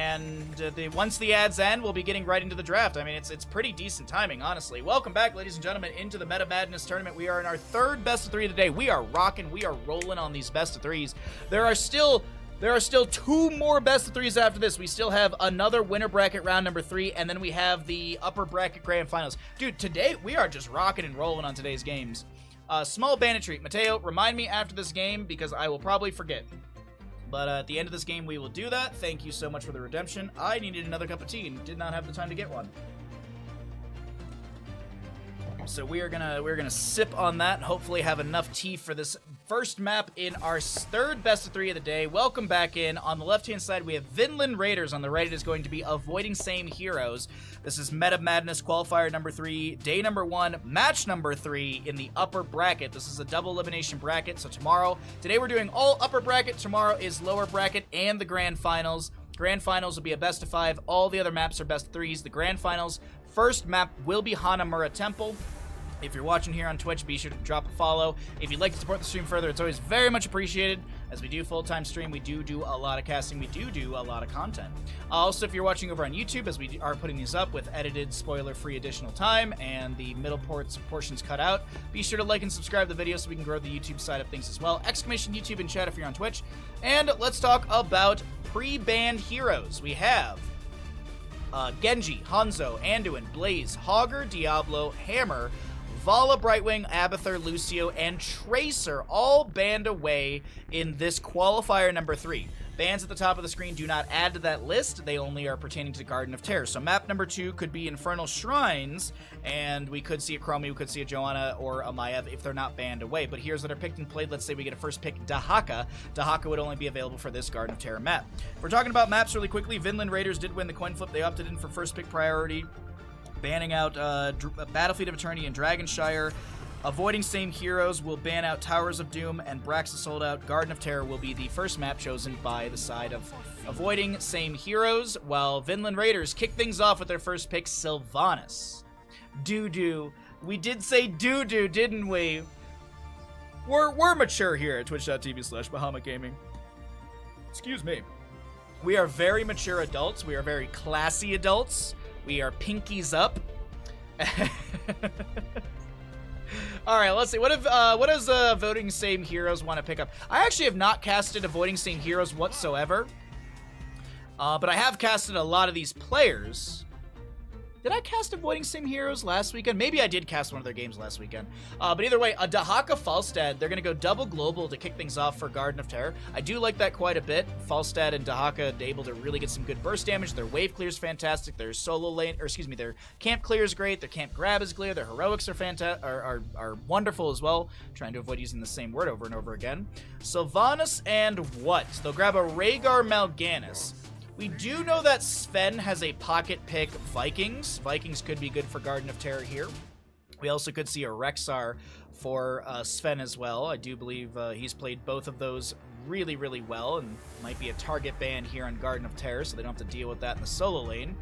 And once the ads end, we'll be getting right into the draft. I mean, it's pretty decent timing, honestly. Welcome back, ladies and gentlemen, into the Meta Madness tournament. We are in our third best of three of the day. We are rocking. We are rolling on these best of threes. There are still 2 more best of threes after this. We still have another winner bracket round number 3, and then we have the upper bracket grand finals. Dude, today we are just rocking and rolling on today's games. Small bandit treat. Mateo, remind me after this game because I will probably forget. But at the end of this game, we will do that. Thank you so much for the redemption. I needed another cup of tea and did not have the time to get one. So we're gonna sip on that and hopefully have enough tea for this first map in our third best of 3 of the day. Welcome back in. On the left-hand side, we have Vinland Raiders. On the right, it is going to be Avoiding Same Heroes. This is Meta Madness Qualifier number 3, day number 1, match number 3 in the upper bracket. This is a double elimination bracket, so today we're doing all upper bracket. Tomorrow is lower bracket and the grand finals. Grand finals will be a best of 5. All the other maps are best of 3s. The grand finals, first map will be Hanamura Temple. If you're watching here on Twitch, be sure to drop a follow. If you'd like to support the stream further, it's always very much appreciated. As we do full-time stream, we do a lot of casting. We do a lot of content. Also, if you're watching over on YouTube, as we are putting these up with edited, spoiler-free additional time and the middle portions cut out, be sure to like and subscribe to the video so we can grow the YouTube side of things as well. Exclamation YouTube in chat if you're on Twitch. And let's talk about pre-banned heroes. We have Genji, Hanzo, Anduin, Blaze, Hogger, Diablo, Hammer, Vala, Brightwing, Abathur, Lucio, and Tracer all banned away in this qualifier number 3. Bans at the top of the screen do not add to that list. They only are pertaining to Garden of Terror. So map number 2 could be Infernal Shrines, and we could see a Chromie, we could see a Joanna or a Maiev if they're not banned away. But here's that are picked and played. Let's say we get a first pick, Dahaka. Dahaka would only be available for this Garden of Terror map. If we're talking about maps really quickly, Vinland Raiders did win the coin flip. They opted in for first pick priority, banning out Battlefield of Eternity and Dragonshire. Avoiding Same Heroes will ban out Towers of Doom, and Braxa sold out. Garden of Terror will be the first map chosen by the side of Avoiding Same Heroes, while Vinland Raiders kick things off with their first pick, Sylvanas. Doo-doo. We did say doo-doo, didn't we? We're mature here at twitch.tv/Bahamut Gaming. Excuse me. We are very mature adults. We are very classy adults. We are pinkies up. All right, let's see. What does Avoiding Same Heroes want to pick up? I actually have not casted Avoiding Same Heroes whatsoever, but I have casted a lot of these players. Did I cast Avoiding Same Heroes last weekend? Maybe I did cast one of their games last weekend. But either way, a Dahaka Falstad, they're going to go double global to kick things off for Garden of Terror. I do like that quite a bit. Falstad and Dahaka able to really get some good burst damage. Their wave clear is fantastic. Their solo lane, or excuse me, their camp clear is great. Their camp grab is clear. Their heroics are fantastic, are wonderful as well. Trying to avoid using the same word over and over again. Sylvanas and what? They'll grab a Rhaegar Mal'Ganis. We do know that Sven has a pocket pick Vikings. Vikings could be good for Garden of Terror here. We also could see a Rexar for Sven as well. I do believe he's played both of those really, really well and might be a target ban here on Garden of Terror, so they don't have to deal with that in the solo lane.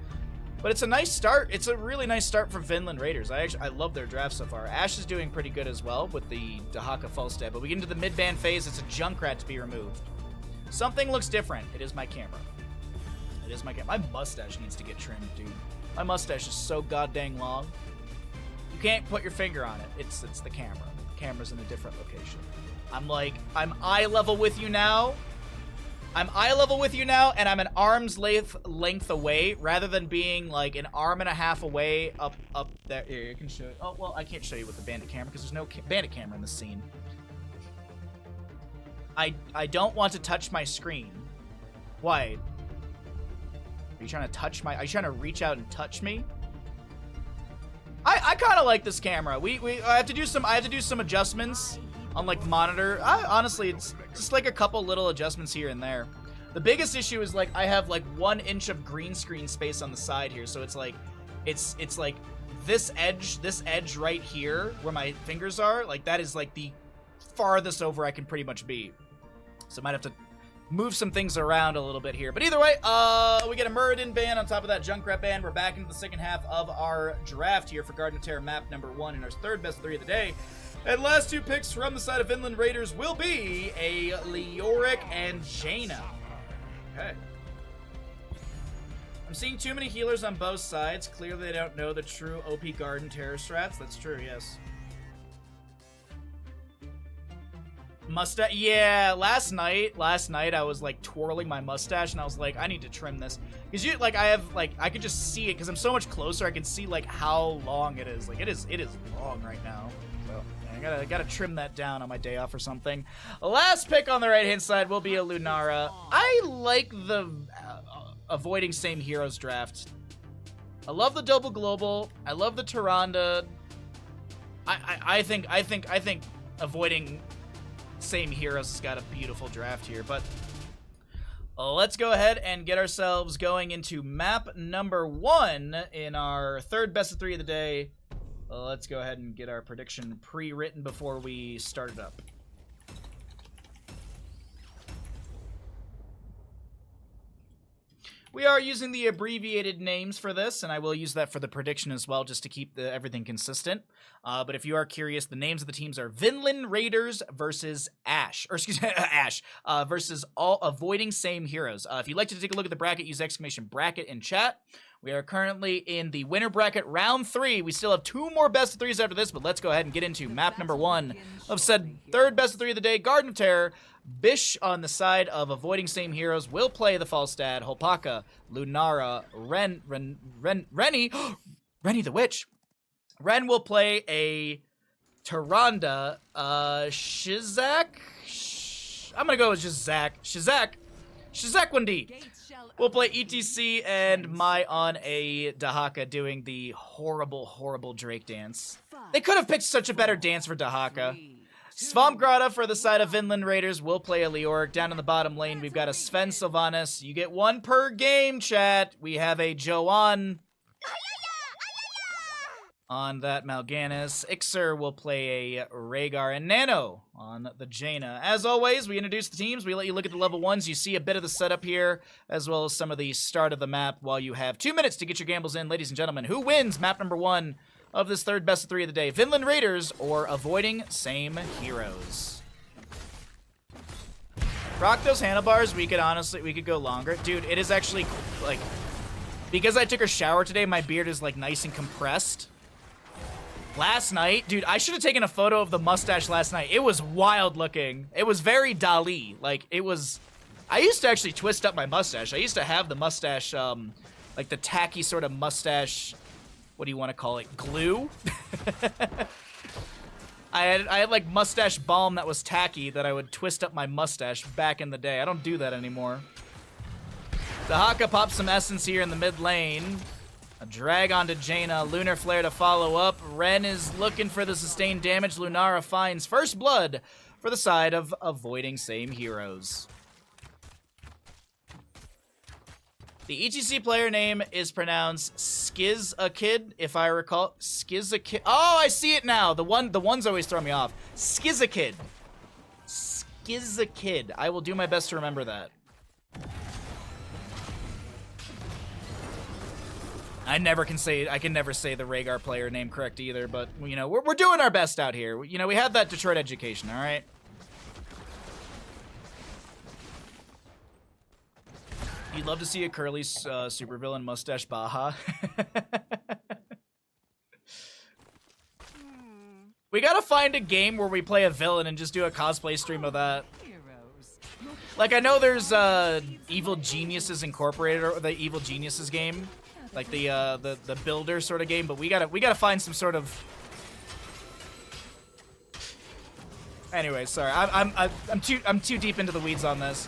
But it's a nice start. It's a really nice start for Vinland Raiders. I love their draft so far. Ashe is doing pretty good as well with the Dahaka Falstad, but we get into the mid-ban phase. It's a Junkrat to be removed. Something looks different. It is my camera. It is my camera. My mustache needs to get trimmed, dude. My mustache is so goddamn long. You can't put your finger on it. It's the camera. The camera's in a different location. I'm eye level with you now. I'm eye level with you now, and I'm an arm's length away, rather than being like an arm and a half away up there. Here, you can show it. Oh, well, I can't show you with the bandit camera because there's no bandit camera in the scene. I don't want to touch my screen. Why? Are you trying to touch my... Are you trying to reach out and touch me? I kind of like this camera. I have to do some adjustments on like monitor. Honestly, it's just like a couple little adjustments here and there. The biggest issue is like I have like 1 inch of green screen space on the side here, so it's like this edge right here where my fingers are, like that is like the farthest over I can pretty much be. So I might have to move some things around a little bit here. But either way, we get a Muradin ban on top of that Junkrat ban. We're back into the second half of our draft here for Garden of Terror map number 1 in our third best of 3 of the day. And last 2 picks from the side of Vinland Raiders will be a Leoric and Jaina. Okay. I'm seeing too many healers on both sides. Clearly they don't know the true OP Garden Terror strats. That's true, yes. Mustache, yeah, last night I was like twirling my mustache and I was like, I need to trim this. Cause you, like, I could just see it cause I'm so much closer. I can see like how long it is. Like it is long right now. So yeah, I gotta trim that down on my day off or something. Last pick on the right hand side will be a Lunara. I like the avoiding same heroes draft. I love the double global. I love the Tyrande. I think avoiding same heroes has got a beautiful draft here, but let's go ahead and get ourselves going into map number 1 in our third best of 3 of the day. Let's go ahead and get our prediction pre-written before we start it up. We are using the abbreviated names for this, and I will use that for the prediction as well, just to keep everything consistent. But if you are curious, the names of the teams are Vinland Raiders versus Ash versus all avoiding same heroes. If you'd like to take a look at the bracket, use exclamation bracket in chat. We are currently in the winner bracket round 3. We still have 2 more best of 3s after this, but let's go ahead and get into map number 1 of said third best of 3 of the day, Garden of Terror. Bish on the side of avoiding same heroes will play the Falstad, Holpaka, Lunara, Rennie, Rennie the Witch. Ren will play a Tyrande, Shizak. I'm gonna go with just Zach. Shizak 1D. We'll play ETC and Mai on a Dahaka doing the horrible Drake dance. They could have picked such a better dance for Dahaka. Svampgrada for the side of Vinland Raiders will play a Leoric. Down in the bottom lane, we've got a Sven Sylvanas. You get 1 per game, chat. We have a Joanne on that Mal'Ganis. Ixer will play a Rhaegar, and Nano on the Jaina. As always, we introduce the teams. We let you look at the level 1s. You see a bit of the setup here, as well as some of the start of the map while you have 2 minutes to get your gambles in. Ladies and gentlemen, who wins map number 1 of this third best of 3 of the day? Vinland Raiders or avoiding same heroes? Rock those handlebars. We could go longer. Dude, it is actually, like, because I took a shower today, my beard is, like, nice and compressed. Last night, dude, I should have taken a photo of the mustache last night. It was wild looking. It was very Dali. Like, it was... I used to actually twist up my mustache. I used to have the mustache, like the tacky sort of mustache... What do you want to call it? Glue? I had like mustache balm that was tacky that I would twist up my mustache back in the day. I don't do that anymore. Dahaka pops some essence here in the mid lane. A drag onto Jaina. Lunar Flare to follow up. Ren is looking for the sustained damage. Lunara finds first blood for the side of avoiding same heroes. The ETC player name is pronounced Skizakid, if I recall. Skizakid. Oh, I see it now. The ones always throw me off. Skizakid. Skizakid. I will do my best to remember that. I can never say the Rhaegar player name correct either, but you know, we're doing our best out here. You know, we have that Detroit education, all right? You'd love to see a curly supervillain mustache Baha. We gotta find a game where we play a villain and just do a cosplay stream of that. Like, I know there's Evil Geniuses Incorporated, or the Evil Geniuses game, like the builder sort of game, but we gotta find some sort of. Anyway, sorry, I'm too deep into the weeds on this.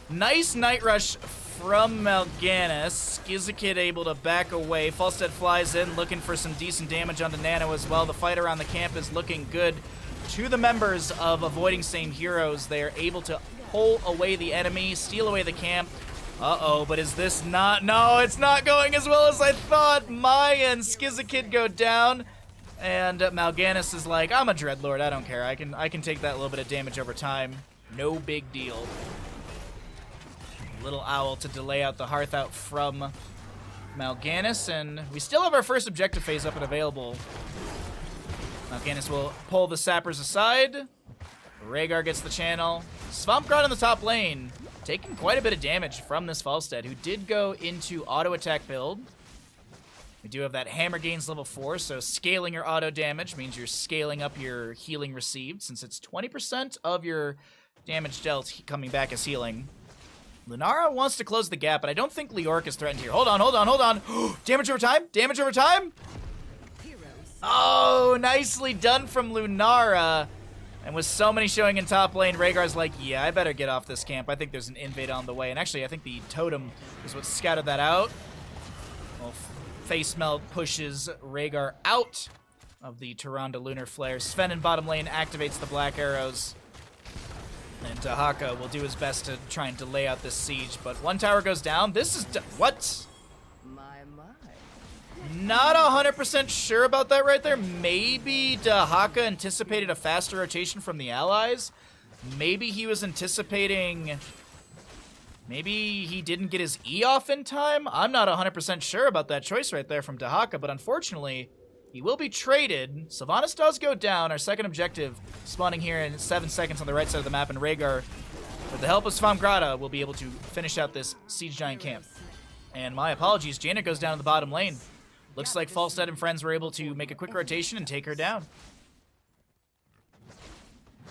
Nice Night Rush from Mal'Ganis. Skizakid able to back away. Falstad flies in, looking for some decent damage on the Nano as well. The fight around the camp is looking good to the members of Avoiding Same Heroes. They are able to pull away the enemy, steal away the camp. Uh-oh, but is this not... No, it's not going as well as I thought. Mai and Skizakid go down. And Mal'Ganis is like, I'm a Dreadlord, I don't care. I can take that little bit of damage over time. No big deal. Little Owl to delay out the Hearth out from Mal'Ganis, and we still have our first objective phase up and available. Mal'Ganis will pull the sappers aside. Rhaegar gets the channel. Svampgrad in the top lane. taking quite a bit of damage from this Falstad, who did go into auto attack build. We do have that hammer gains level 4, so scaling your auto damage means you're scaling up your healing received, since it's 20% of your damage dealt coming back as healing. Lunara wants to close the gap, but I don't think Leoric is threatened here. Hold on, hold on, hold on. Damage over time? Damage over time? Oh, nicely done from Lunara. And with so many showing in top lane, Rhaegar's like, yeah, I better get off this camp. I think there's an invade on the way. And actually, I think the totem is what scouted that out. Well, Face Melt pushes Rhaegar out of the Tyrande Lunar Flare. Sven in bottom lane activates the Black Arrows. And Dahaka will do his best to try and delay out this siege. But one tower goes down. This is... what? Not 100% sure about that right there. Maybe Dahaka anticipated a faster rotation from the allies. Maybe he was anticipating... maybe he didn't get his E off in time? I'm not 100% sure about that choice right there from Dahaka, but unfortunately, he will be traded. Sylvanas does go down. Our second objective spawning here in 7 seconds on the right side of the map, and Rhaegar, with the help of Svamgrada, will be able to finish out this Siege Giant camp. And my apologies, Jaina goes down in the bottom lane. Looks like Falstad and friends were able to make a quick rotation and take her down.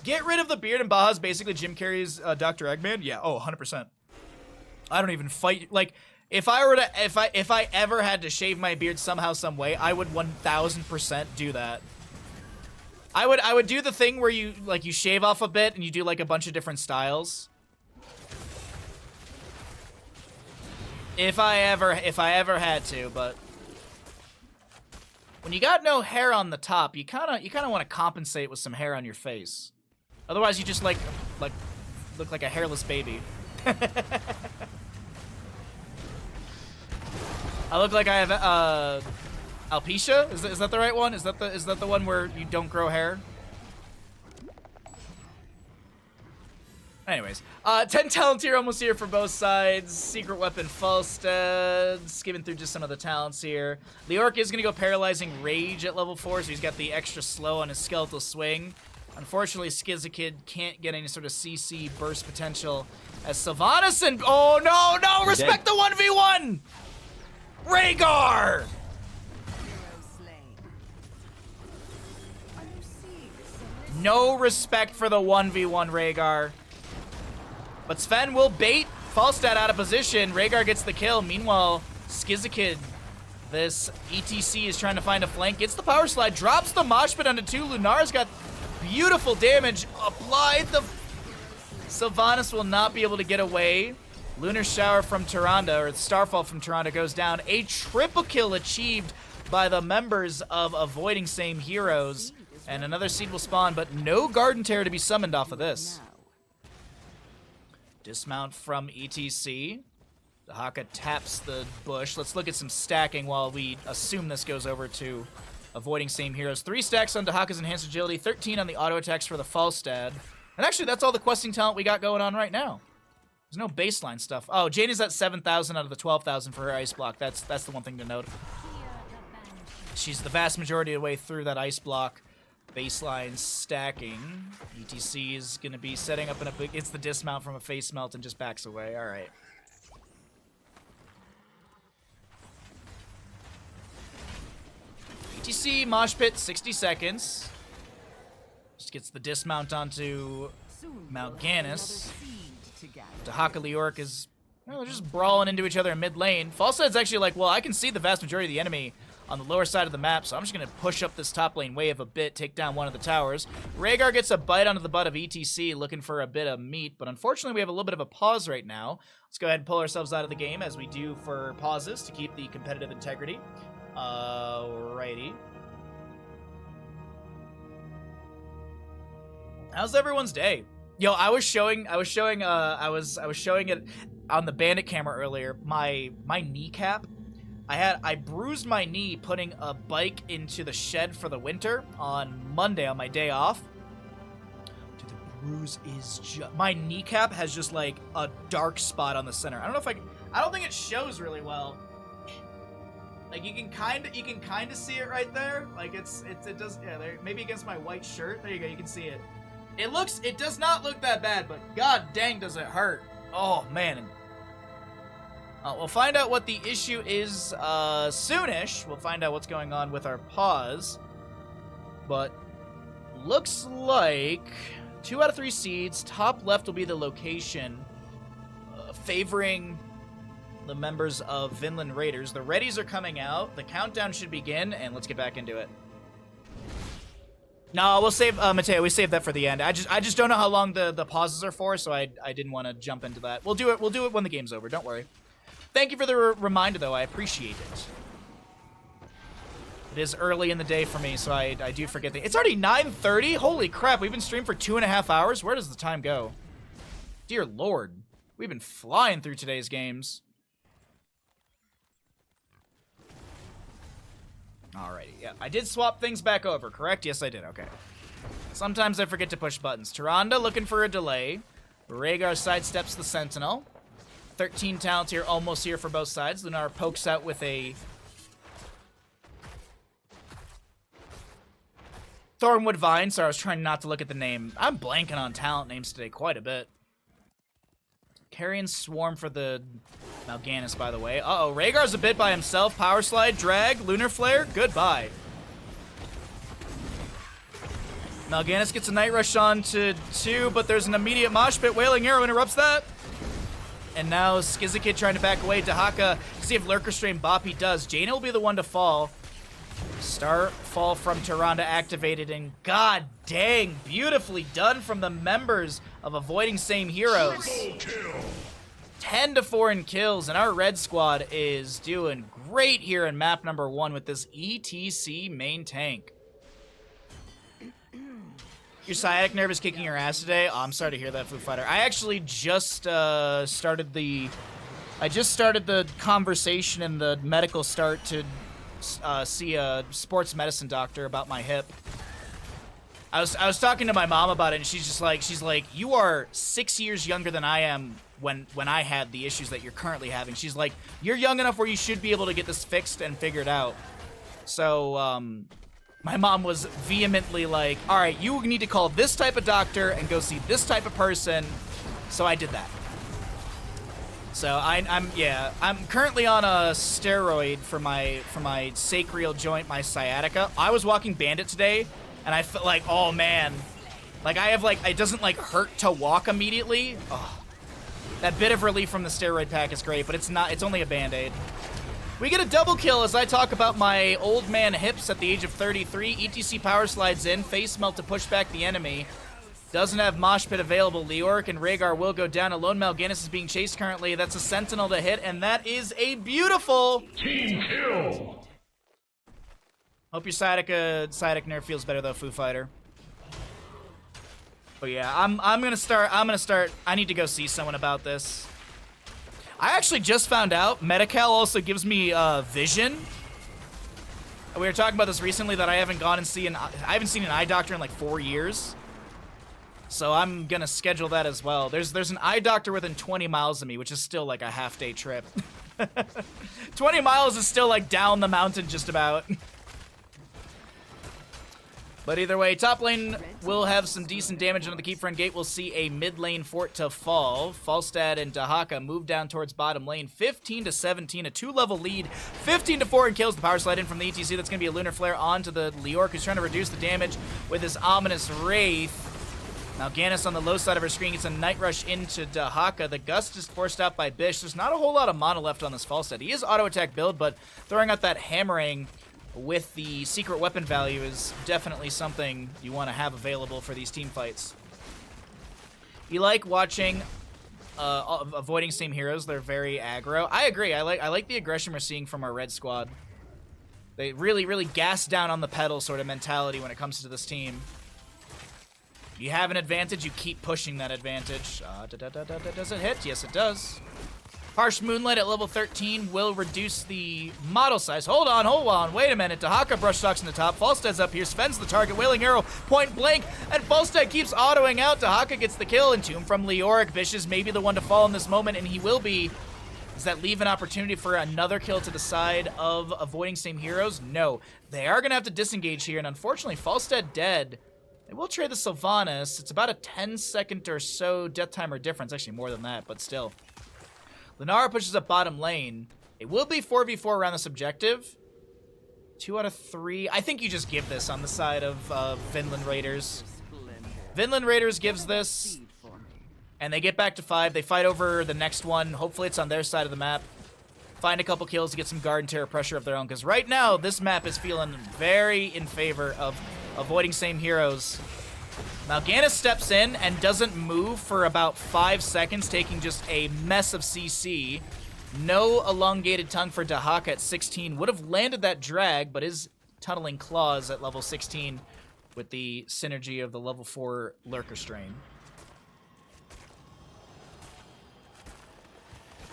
Get rid of the beard and Baja's basically Jim Carrey's Dr. Eggman? Yeah, oh, 100%. I don't even fight. Like, if I ever had to shave my beard somehow, some way, I would 1000% do that. I would do the thing where you shave off a bit and you do like a bunch of different styles. If I ever had to, but when you got no hair on the top, you kind of want to compensate with some hair on your face. Otherwise, you just like look like a hairless baby. I look like I have alopecia. Is that the right one? Is that the one where you don't grow hair? Anyways, 10 talent tier almost here for both sides. Secret weapon Falstad. Skimming through just some of the talents here. Leoric is going to go Paralyzing Rage at level 4, so he's got the extra slow on his Skeletal Swing. Unfortunately, Skizakid can't get any sort of CC burst potential as Sylvanas and... oh, no! Respect the 1v1! Rhaegar! No respect for the 1v1 Rhaegar. But Sven will bait Falstad out of position. Rhaegar gets the kill. Meanwhile, Skizakid, this ETC, is trying to find a flank. Gets the power slide. Drops the mosh pit onto 2. Lunara's got beautiful damage applied. The Sylvanas will not be able to get away. Lunar Shower from Tyrande, or Starfall from Tyrande, goes down. A triple kill achieved by the members of Avoiding Same Heroes. And another seed will spawn, but no Garden Terror to be summoned off of this. Dismount from ETC. Dahaka taps the bush. Let's look at some stacking while we assume this goes over to Avoiding Same Heroes. 3 stacks on Dahaka's Enhanced Agility, 13 on the auto attacks for the Falstad. And actually, that's all the questing talent we got going on right now. There's no baseline stuff. Oh, Jane is at 7,000 out of the 12,000 for her ice block. That's the one thing to note. She's the vast majority of the way through that ice block. Baseline stacking. ETC is going to be setting up in a big... it's the dismount from a face melt and just backs away. All right. ETC, mosh pit, 60 seconds. Just gets the dismount onto Mount Gannis. Dahaka Leoric is... well, they're just brawling into each other in mid lane. Falstad's actually like, well, I can see the vast majority of the enemy on the lower side of the map, so I'm just going to push up this top lane wave a bit, take down one of the towers. Rhaegar gets a bite onto the butt of ETC, looking for a bit of meat, but unfortunately we have a little bit of a pause right now. Let's go ahead and pull ourselves out of the game, as we do for pauses, to keep the competitive integrity. Alrighty. How's everyone's day? Yo, I was showing it on the Bandit camera earlier. My kneecap. I bruised my knee putting a bike into the shed for the winter on Monday on my day off. Dude, the bruise is just... my kneecap has just like a dark spot on the center. I don't know if I don't think it shows really well. Like you can kind of see it right there. Like it does, yeah, there, maybe against my white shirt. There you go, you can see it. It does not look that bad, but god dang does it hurt. Oh, man. We'll find out what the issue is soonish. We'll find out what's going on with our pause. But looks like 2 out of 3 seeds. Top left will be the location, favoring the members of Vinland Raiders. The readies are coming out. The countdown should begin, and let's get back into it. No, we'll save Mateo. We saved that for the end. I just don't know how long the pauses are for, so I didn't want to jump into that. We'll do it when the game's over. Don't worry. Thank you for the reminder, though. I appreciate it. It is early in the day for me, so I do forget things. It's already 9:30. Holy crap! We've been streaming for 2.5 hours. Where does the time go? Dear Lord, we've been flying through today's games. Alrighty, yeah. I did swap things back over, correct? Yes, I did. Okay. Sometimes I forget to push buttons. Tyrande looking for a delay. Rhaegar sidesteps the Sentinel. 13 talents here, almost here for both sides. Lunar pokes out with a Thornwood Vine. Sorry, I was trying not to look at the name. I'm blanking on talent names today quite a bit. Carrion Swarm for the Mal'Ganis, by the way. Uh-oh, Rhaegar's a bit by himself. Power Slide, Drag, Lunar Flare, goodbye. Mal'Ganis gets a Night Rush on to 2, but there's an immediate mosh pit. Wailing Arrow interrupts that. And now Skizikid trying to back away. Dahaka, see if Lurker Strain Boppy does. Jaina will be the one to fall. Starfall from Tyrande activated, and god dang, beautifully done from the members of Avoiding Same Heroes. 10-4 in kills, and our red squad is doing great here in map number 1 with this ETC main tank. Your sciatic nerve is kicking your ass today? Oh, I'm sorry to hear that, Foo Fighter. I actually just started the conversation and the medical start to see a sports medicine doctor about my hip. I was talking to my mom about it, and she's like, you are 6 years younger than I am when I had the issues that you're currently having. She's like, you're young enough where you should be able to get this fixed and figured out. So, my mom was vehemently like, all right, you need to call this type of doctor and go see this type of person. So I did that. So I'm currently on a steroid for my sacral joint, my sciatica. I was walking Bandit today, and I felt like, oh man, like I have like, it doesn't like hurt to walk immediately. Oh, that bit of relief from the steroid pack is great, but it's only a Band-Aid. We get a double kill as I talk about my old man hips at the age of 33. ETC power slides in, face melt to push back the enemy. Doesn't have Mosh Pit available. Leoric and Rhaegar will go down. Alone Mal'Ganis is being chased currently. That's a Sentinel to hit, and that is a beautiful team kill. Hope your sciatic nerve feels better though, Foo Fighter. But yeah, I'm gonna start. I need to go see someone about this. I actually just found out Medi-Cal also gives me vision. We were talking about this recently that I haven't seen an eye doctor in like 4 years. So I'm gonna schedule that as well. There's an eye doctor within 20 miles of me, which is still like a half-day trip. 20 miles is still like down the mountain just about. But either way, top lane will have some decent damage on the Keep Front Gate. We'll see a mid lane fort to fall. Falstad and Dahaka move down towards bottom lane. 15-17, a 2-level lead. 15-4 in kills. The power slide in from the ETC. That's going to be a Lunar Flare onto the Leoric, who's trying to reduce the damage with his ominous Wraith. Mal'Ganis on the low side of her screen gets a Night Rush into Dahaka. The Gust is forced out by Bish. There's not a whole lot of mana left on this Falstad. He is auto-attack build, but throwing out that hammering with the secret weapon value is definitely something you want to have available for these team fights. You like watching Avoiding Same Heroes. They're very aggro. I agree. I like the aggression we're seeing from our red squad. They really gas down on the pedal sort of mentality when it comes to this team. You have an advantage, you keep pushing that advantage. Does it hit? Yes, it does. Harsh Moonlight at level 13 will reduce the model size. Hold on, wait a minute. Dahaka brush talks in the top. Falstad's up here, Sven's the target. Wailing Arrow, point blank, and Falstad keeps autoing out. Dahaka gets the kill, and Tomb from Leoric. Bish is maybe the one to fall in this moment, and he will be. Does that leave an opportunity for another kill to the side of Avoiding Same Heroes? No. They are going to have to disengage here, and unfortunately, Falstad dead. They will trade the Sylvanas. It's about a 10-second or so death timer difference. Actually, more than that, but still. Lunara pushes up bottom lane. It will be 4v4 around this objective. 2 out of 3. I think you just give this on the side of Vinland Raiders. Vinland Raiders gives this, and they get back to 5. They fight over the next one. Hopefully it's on their side of the map. Find a couple kills to get some guard and terror pressure of their own, because right now this map is feeling very in favor of avoiding same heroes. Mal'Ganis steps in and doesn't move for about 5 seconds, taking just a mess of CC. No elongated tongue for Dahaka at 16. Would have landed that drag, but is tunneling claws at level 16 with the synergy of the level 4 Lurker Strain.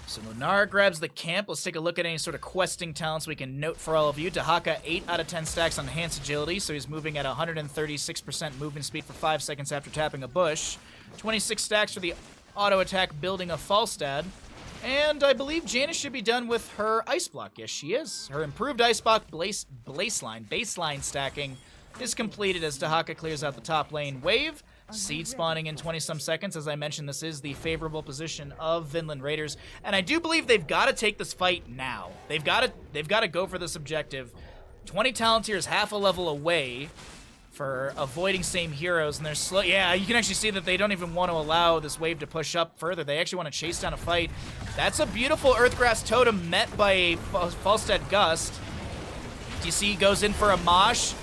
So Lunara grabs the camp. Let's take a look at any sort of questing talents we can note for all of you. Dahaka, 8 out of 10 stacks on Enhanced Agility, so he's moving at 136% movement speed for 5 seconds after tapping a bush. 26 stacks for the auto attack building of Falstad. And I believe Janice should be done with her Ice Block. Yes, she is. Her improved Ice Block baseline stacking is completed as Dahaka clears out the top lane wave. Seed spawning in 20-some seconds. As I mentioned, this is the favorable position of Vinland Raiders, and I do believe they've got to take this fight now. They've got to go for this objective. 20 talent tiers half a level away for avoiding same heroes, and they're slow. Yeah, you can actually see that they don't even want to allow this wave to push up further. They actually want to chase down a fight. That's a beautiful Earthgrass Totem met by a Falstad Gust. DC goes in for a Mosh.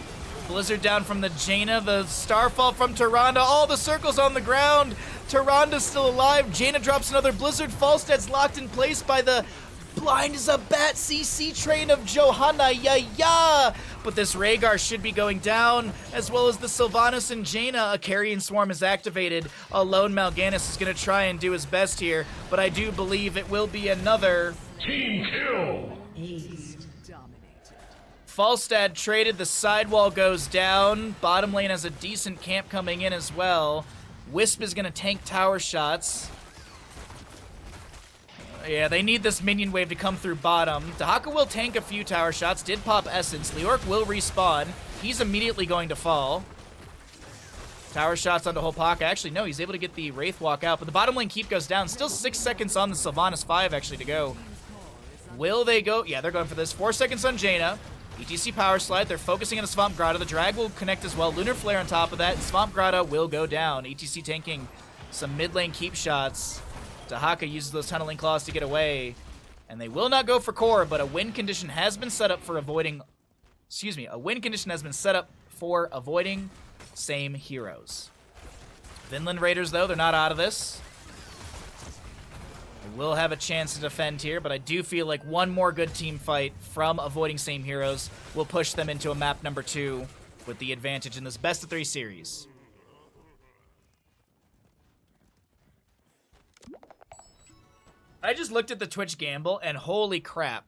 Blizzard down from the Jaina, the Starfall from Tyrande, all the circles on the ground. Tyrande's still alive. Jaina drops another Blizzard. Falstad's locked in place by the blind as a bat CC train of Johanna. Yeah. But this Rhaegar should be going down, as well as the Sylvanas and Jaina. A Carrion Swarm is activated. Alone Mal'Ganis is going to try and do his best here, but I do believe it will be another team kill. Falstad traded, the sidewall goes down. Bottom lane has a decent camp coming in as well. Wisp is going to tank tower shots. Yeah, they need this minion wave to come through bottom. Dahaka will tank a few tower shots, did pop Essence. Leoric will respawn. He's immediately going to fall. Tower shots onto Hopaka. Actually, no, he's able to get the Wraith Walk out, but the bottom lane keep goes down. Still 6 seconds on the Sylvanas, 5 actually to go. Will they go? Yeah, they're going for this. 4 seconds on Jaina. ETC Power Slide, they're focusing on the Swamp Grotto. The drag will connect as well. Lunar Flare on top of that. Swamp Grotto will go down. ETC tanking some mid lane keep shots. Dahaka uses those tunneling claws to get away. And they will not go for core, but a win condition has been set up for avoiding... a win condition has been set up for avoiding same heroes. Vinland Raiders, though, they're not out of this. They will have a chance to defend here, but I do feel like one more good team fight from avoiding same heroes will push them into a map number 2 with the advantage in this best of 3 series. I just looked at the Twitch gamble and holy crap.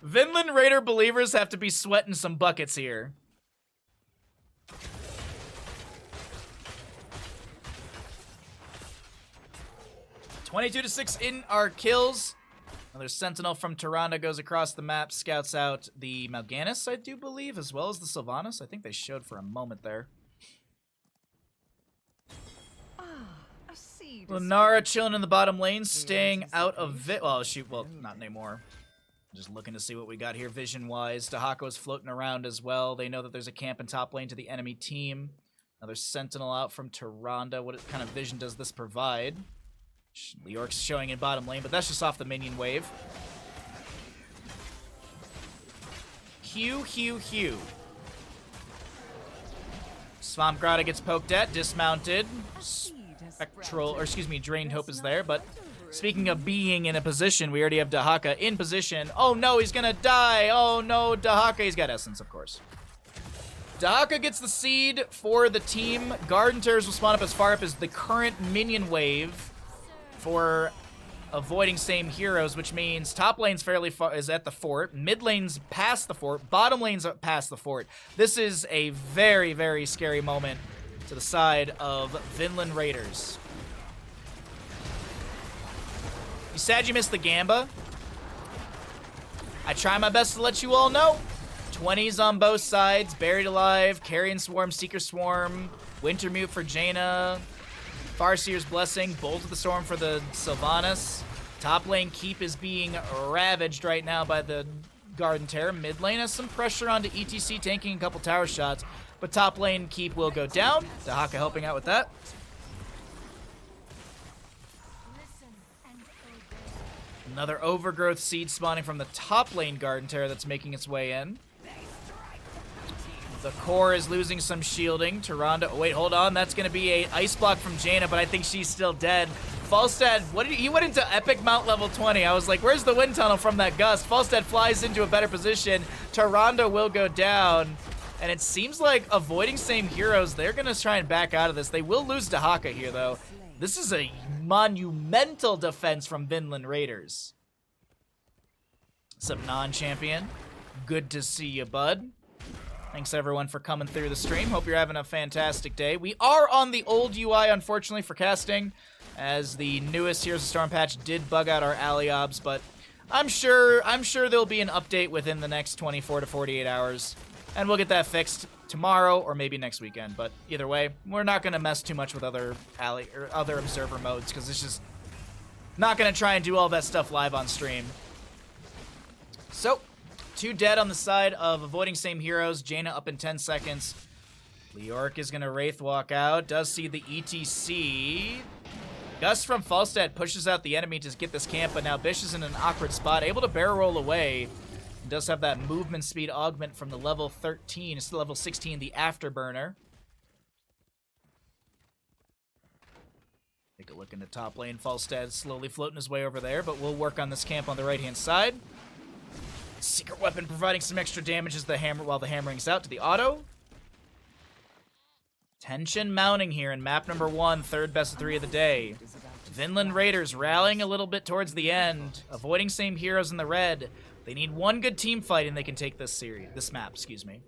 Vinland Raider believers have to be sweating some buckets here. 22-6 in our kills. Another Sentinel from Tyrande goes across the map, scouts out the Mal'Ganis, I do believe, as well as the Sylvanas. I think they showed for a moment there. Lunara chilling in the bottom lane, staying out of it. Well, shoot, well, not anymore. Just looking to see what we got here vision-wise. Dahaka is floating around as well. They know that there's a camp in top lane to the enemy team. Another Sentinel out from Tyrande. What kind of vision does this provide? Leoric's showing in bottom lane, but that's just off the minion wave. Hew. Swamp Grotto gets poked at, dismounted. Drained Hope is there, but speaking of being in a position, we already have Dahaka in position. Oh no, he's gonna die. Oh no, Dahaka, he's got Essence, of course. Dahaka gets the seed for the team. Garden Terrors will spawn up as far up as the current minion wave for avoiding same heroes, which means top lane's fairly far, is at the fort, mid lane's past the fort, bottom lane's past the fort. This is a very, very scary moment to the side of Vinland Raiders. You missed the Gamba. I try my best to let you all know. 20s on both sides. Buried Alive, Carrion Swarm, Seeker Swarm, Wintermute for Jaina, Farseer's Blessing, Bolt of the Storm for the Sylvanas. Top lane Keep is being ravaged right now by the Garden Terror. Mid lane has some pressure onto ETC, tanking a couple tower shots, but top lane Keep will go down. Dahaka helping out with that. Another Overgrowth Seed spawning from the top lane Garden Terror that's making its way in. The core is losing some shielding. Tyrande, oh wait, hold on. That's going to be a ice block from Jaina, but I think she's still dead. Falstad, he went into epic mount level 20. I was like, where's the wind tunnel from that gust? Falstad flies into a better position. Tyrande will go down. And it seems like avoiding same heroes, they're going to try and back out of this. They will lose Dahaka here, though. This is a monumental defense from Vinland Raiders. Some non-champion. Good to see you, bud. Thanks, everyone, for coming through the stream. Hope you're having a fantastic day. We are on the old UI, unfortunately, for casting, as the newest Heroes of Storm patch did bug out our Aliobs, but I'm sure there'll be an update within the next 24 to 48 hours, and we'll get that fixed tomorrow or maybe next weekend. But either way, we're not going to mess too much with other observer modes, because it's just not going to try and do all that stuff live on stream. So, 2 dead on the side of avoiding same heroes. Jaina up in 10 seconds. Leoric is going to Wraith walk out. Does see the ETC. Gust from Falstad pushes out the enemy to get this camp, but now Bish is in an awkward spot. Able to barrel roll away. Does have that movement speed augment from the level 13. It's the level 16, the Afterburner. Take a look in the top lane. Falstad slowly floating his way over there, but we'll work on this camp on the right-hand side. Secret weapon providing some extra damage as the hammer while the hammering's out to the auto. Tension mounting here in map number 1, third best of 3 of the day. Vinland Raiders rallying a little bit towards the end, avoiding same heroes in the red. They need one good team fight and they can take this map, excuse me.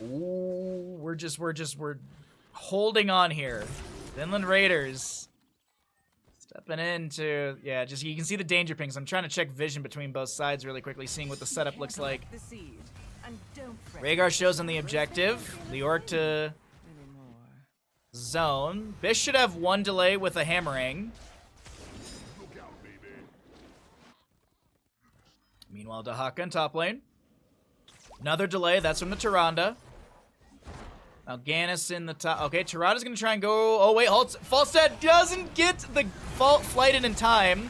Ooh, we're holding on here. Vinland Raiders stepping into, yeah, just you can see the danger pings. I'm trying to check vision between both sides really quickly, seeing what the setup looks like. Rhaegar shows on the objective. Leoric to zone. Bish should have 1 delay with a hammering. Meanwhile, Dahaka in top lane. Another delay, that's from the Tyrande. Mal'Ganis in the top. Okay, Tyrande's gonna try and go. Oh, wait, hold. Falstad doesn't get the fault flighted in time.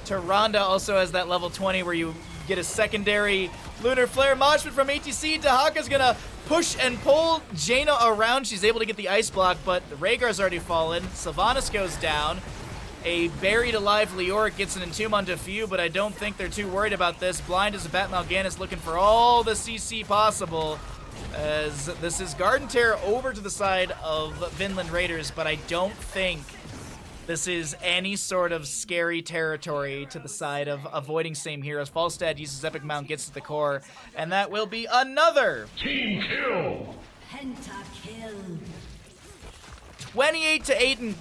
Tyrande also has that level 20 where you get a secondary Lunar Flare. Moshpit from ATC. Dahaka's gonna push and pull Jaina around. She's able to get the ice block, but Rhaegar's already fallen. Sylvanas goes down. A buried alive Leoric gets an entomb onto Few, but I don't think they're too worried about this. Blind as a Bat Mal'Ganis looking for all the CC possible. As this is Garden Terror over to the side of Vinland Raiders, but I don't think this is any sort of scary territory to the side of avoiding same heroes. Falstad uses Epic Mount, gets to the core, and that will be another team kill. Pentakill. 28 to 8 in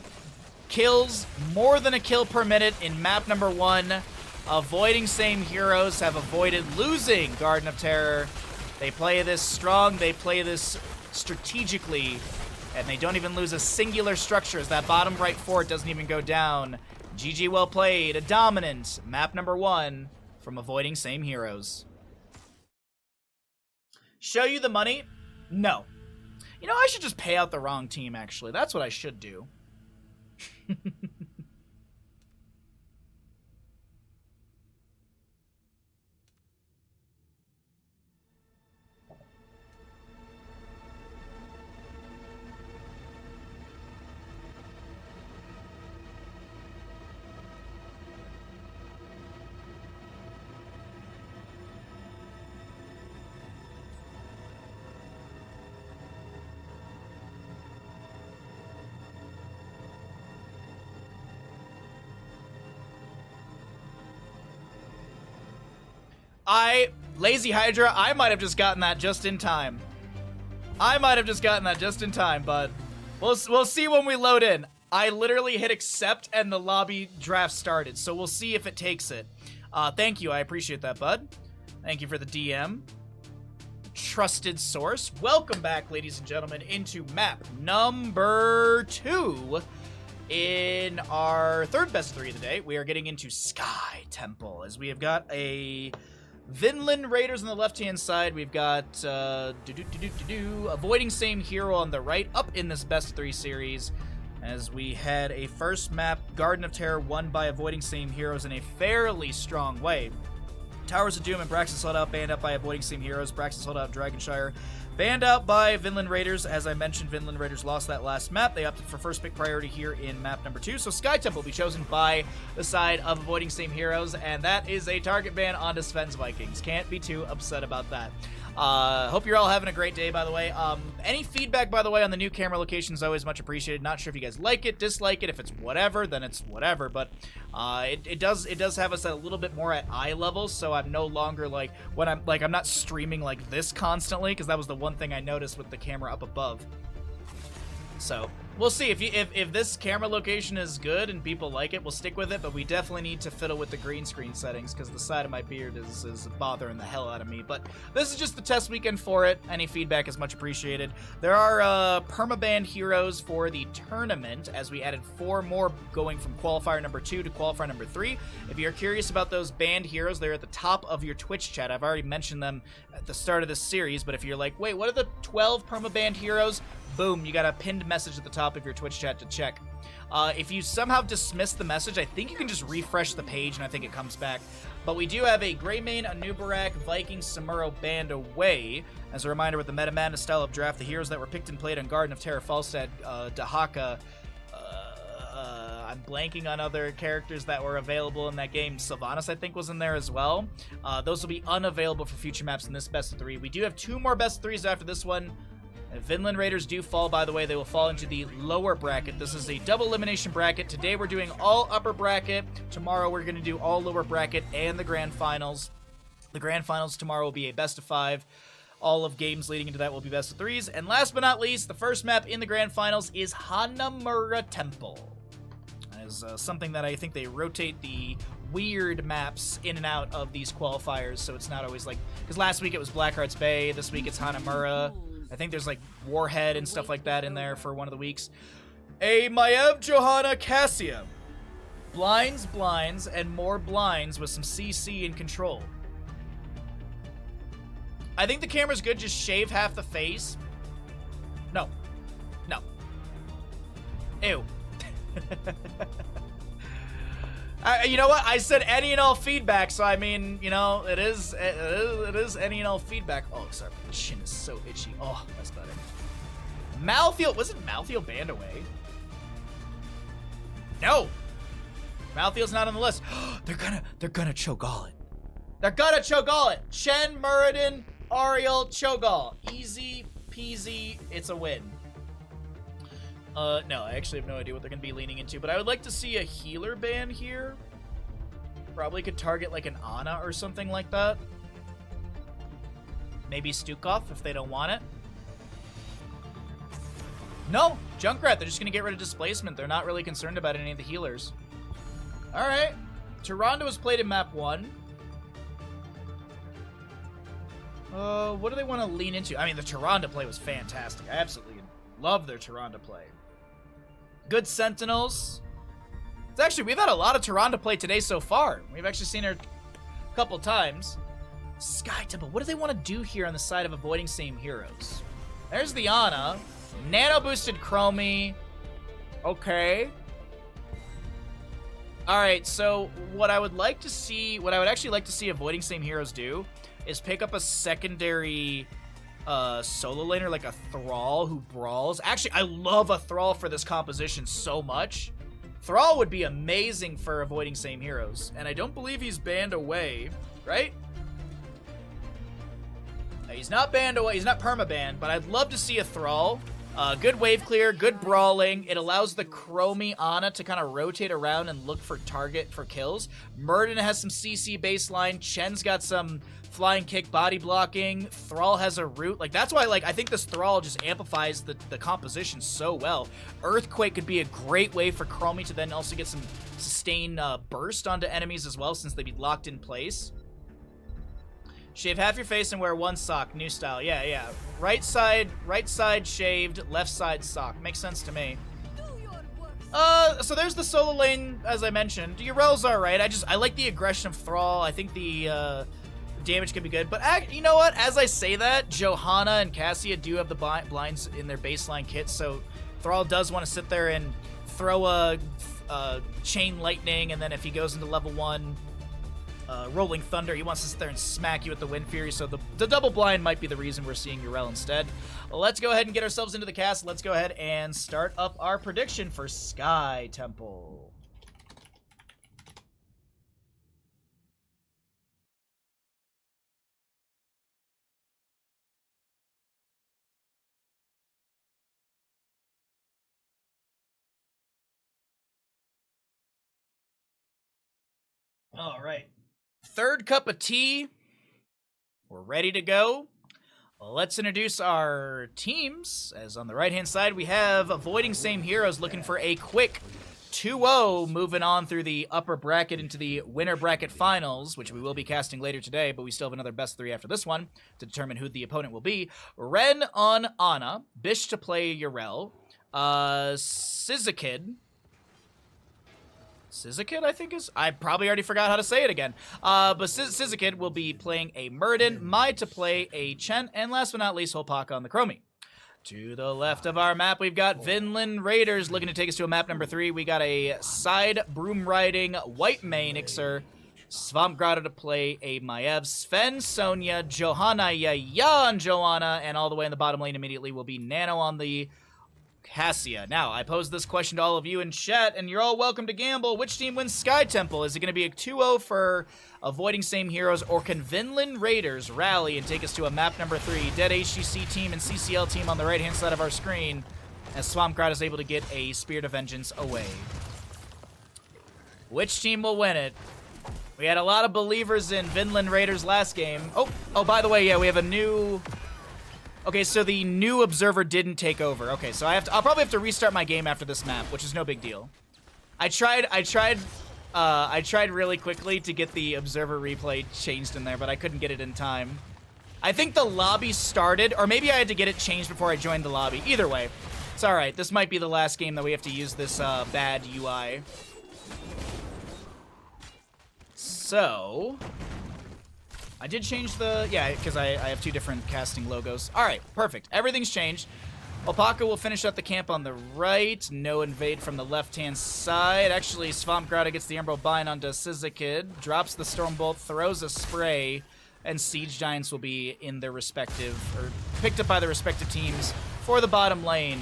kills, more than a kill per minute in map number 1. Avoiding same heroes have avoided losing Garden of Terror. They play this strong, they play this strategically, and they don't even lose a singular structure as that bottom right fort doesn't even go down. GG, well played. A dominant map number 1 from avoiding same heroes. Show you the money? No. You know, I should just pay out the wrong team, actually. That's what I should do. Lazy Hydra, I might have just gotten that just in time. But we'll see when we load in. I literally hit accept and the lobby draft started, so we'll see if it takes it. Thank you, I appreciate that, bud. Thank you for the DM. Trusted source. Welcome back, ladies and gentlemen, into map number 2 in our third best of 3 of the day. We are getting into Sky Temple, as we have got a Vinland Raiders on the left-hand side. We've got Avoiding Same Hero on the right, up in this best of 3 series, as we had a first map, Garden of Terror, won by Avoiding Same Heroes in a fairly strong way. Towers of Doom and Braxton sold out, banned out by Avoiding Same Heroes. Braxton sold out Dragonshire, banned out by Vinland Raiders. As I mentioned, Vinland Raiders lost that last map. They opted for first pick priority here in map number 2. So Sky Temple will be chosen by the side of Avoiding Same Heroes, and that is a target ban onto Sven's Vikings. Can't be too upset about that. Hope you're all having a great day, by the way. Any feedback, by the way, on the new camera location is always much appreciated. Not sure if you guys like it, dislike it. If it's whatever, then it's whatever. But it does have us a little bit more at eye level, so I'm no longer like when I'm not streaming like this constantly, because that was the one thing I noticed with the camera up above. So we'll see if this camera location is good and people like it, we'll stick with it. But we definitely need to fiddle with the green screen settings, because the side of my beard is bothering the hell out of me. But this is just the test weekend for it. Any feedback is much appreciated. There are permabanned heroes for the tournament, as we added 4 more going from qualifier number 2 to qualifier number 3. If you're curious about those banned heroes, they're at the top of your Twitch chat. I've already mentioned them at the start of this series, but if you're like, wait, what are the 12 permabanned heroes? Boom, you got a pinned message at the top of your Twitch chat to check. If you somehow dismiss the message, I think you can just refresh the page, and I think it comes back. But we do have a Greymane, Anubarak, Viking, Samuro band away. As a reminder, with the Meta Madness style of draft, the heroes that were picked and played on Garden of Terror, Falstad, Dahaka, I'm blanking on other characters that were available in that game. Sylvanas, I think, was in there as well. Those will be unavailable for future maps in this best of 3. We do have 2 more best of 3s after this one. If Vinland Raiders do fall, by the way, they will fall into the lower bracket. This is a double elimination bracket. Today we're doing all upper bracket. Tomorrow we're going to do all lower bracket and the grand finals. The grand finals tomorrow will be a best of 5. All of games leading into that will be best of 3s. And last but not least, the first map in the grand finals is Hanamura Temple. That is something that I think they rotate the weird maps in and out of these qualifiers, so it's not always like, because last week it was Blackheart's Bay, this week it's Hanamura. I think there's like Warhead and stuff like that in there for one of the weeks. A Maev Johanna Cassia. Blinds, and more blinds with some CC and control. I think the camera's good, just shave half the face. No. Ew. You know what? I said any and all feedback, so I mean, you know, it is any and all feedback. Oh, sorry, my chin is so itchy. Oh, that's better. Malthiel, wasn't Malthiel banned away? No, Malthiel's not on the list. They're gonna Cho'Gall it. They're gonna Cho'Gall it. Shen, Muradin, Ariel, Cho'Gall. Easy peasy. It's a win. No, I actually have no idea what they're going to be leaning into, but I would like to see a healer ban here. Probably could target like an Ana or something like that. Maybe Stukov if they don't want it. No, Junkrat, they're just going to get rid of displacement. They're not really concerned about any of the healers. Alright, Tyrande was played in map 1. What do they want to lean into? I mean, the Tyrande play was fantastic. I absolutely love their Tyrande play. Good Sentinels. It's actually, we've had a lot of Tyrande play today so far. We've actually seen her a couple times. Sky Temple, what do they want to do here on the side of Avoiding Same Heroes? There's the Ana. Nano boosted Chromie. Okay. Alright, so what I would actually like to see Avoiding Same Heroes do is pick up a secondary solo laner, like a Thrall who brawls. Actually, I love a Thrall for this composition so much. Thrall would be amazing for Avoiding Same Heroes, and I don't believe he's banned away, right? He's not banned away, he's not perma-banned, but I'd love to see a Thrall Good wave clear, good brawling. It allows the Chromie Ana to kind of rotate around and look for target for kills. Murden has some CC baseline. Chen's got some flying kick body blocking. Thrall has a root. Like, that's why, like, I think this Thrall just amplifies the composition so well. Earthquake could be a great way for Chromie to then also get some sustained burst onto enemies as well, since they'd be locked in place. Shave half your face and wear one sock. New style. Yeah. Right side shaved, left side sock. Makes sense to me. So there's the solo lane, as I mentioned. Urel's alright. I like the aggression of Thrall. I think the damage can be good. But you know what? As I say that, Johanna and Cassia do have the blinds in their baseline kit, so Thrall does want to sit there and throw a chain lightning, and then if he goes into level 1, Rolling Thunder, he wants to sit there and smack you with the Wind Fury, so the double blind might be the reason we're seeing Urel instead. Let's go ahead and get ourselves into the cast. Let's go ahead and start up our prediction for Sky Temple. All right. Third cup of tea. We're ready to go. Let's introduce our teams. As on the right-hand side, we have Avoiding Same Heroes looking for a quick 2-0, moving on through the upper bracket into the winner bracket finals, which we will be casting later today, but we still have another best 3 after this one to determine who the opponent will be. Ren on Ana, Bish to play Urel, Sizikid, I think is... I probably already forgot how to say it again. But Sizikid will be playing a Murden, Mai to play a Chen, and last but not least, Holpaka on the Chromie. To the left of our map, we've got Vinland Raiders looking to take us to a map number 3. We got a side broom riding white Mainixer, Swamp Grotto to play a Maiev, Sven, Sonya, Johanna, Yaya on Joanna, and all the way in the bottom lane immediately will be Nano on the Cassia. Now, I pose this question to all of you in chat, and you're all welcome to gamble. Which team wins Sky Temple? Is it going to be a 2-0 for Avoiding Same Heroes, or can Vinland Raiders rally and take us to a map number 3? Dead HGC team and CCL team on the right-hand side of our screen, as Swamp Grotto is able to get a Spirit of Vengeance away. Which team will win it? We had a lot of believers in Vinland Raiders last game. Oh, by the way, yeah, we have a new... Okay, so the new observer didn't take over. Okay, so I'll probably have to restart my game after this map, which is no big deal. I tried really quickly to get the observer replay changed in there, but I couldn't get it in time. I think the lobby started, or maybe I had to get it changed before I joined the lobby. Either way, it's all right. This might be the last game that we have to use this bad UI. So... I did change the... Yeah, because I have 2 different casting logos. All right, perfect. Everything's changed. Opaka will finish up the camp on the right. No invade from the left-hand side. Actually, Swamp Grotto gets the Emerald Bind onto Sizikid. Drops the Stormbolt, throws a spray, and Siege Giants will be in their respective... or picked up by the respective teams for the bottom lane.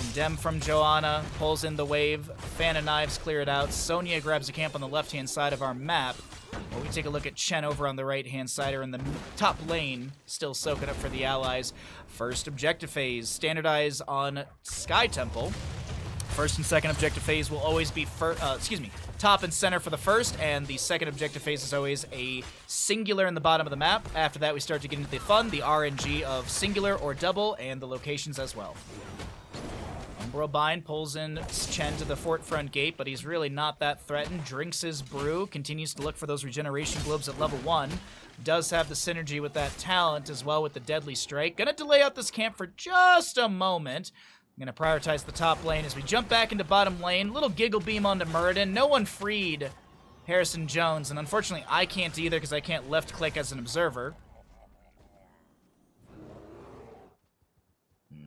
Condemn from Joanna. Pulls in the wave. Fan of Knives clear it out. Sonya grabs a camp on the left-hand side of our map. While we take a look at Chen over on the right-hand side, or in the top lane, still soaking up for the allies. First objective phase, standardize on Sky Temple. First and second objective phase will always be, top and center for the first, and the second objective phase is always a singular in the bottom of the map. After that, we start to get into the fun, the RNG of singular or double, and the locations as well. Umbral Bind pulls in Chen to the fort front gate, but he's really not that threatened. Drinks his brew, continues to look for those regeneration globes at level 1. Does have the synergy with that talent as well with the Deadly Strike. Gonna delay out this camp for just a moment. I'm gonna prioritize the top lane as we jump back into bottom lane. Little Giggle Beam onto Muradin. No one freed Harrison Jones, and unfortunately I can't either because I can't left click as an observer.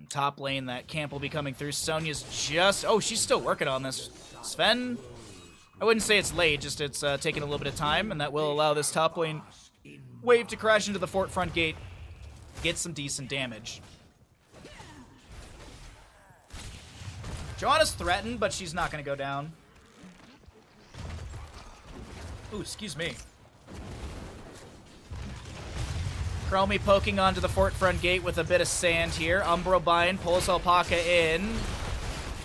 Top lane, that camp will be coming through. Sonya's just... Oh, she's still working on this. Sven, I wouldn't say it's late, just it's taking a little bit of time, and that will allow this top lane wave to crash into the fort front gate. Get some decent damage. Joanna's threatened, but she's not going to go down. Ooh, excuse me. Chromie poking onto the fort front gate with a bit of sand here. Umbrobind pulls Alpaca in.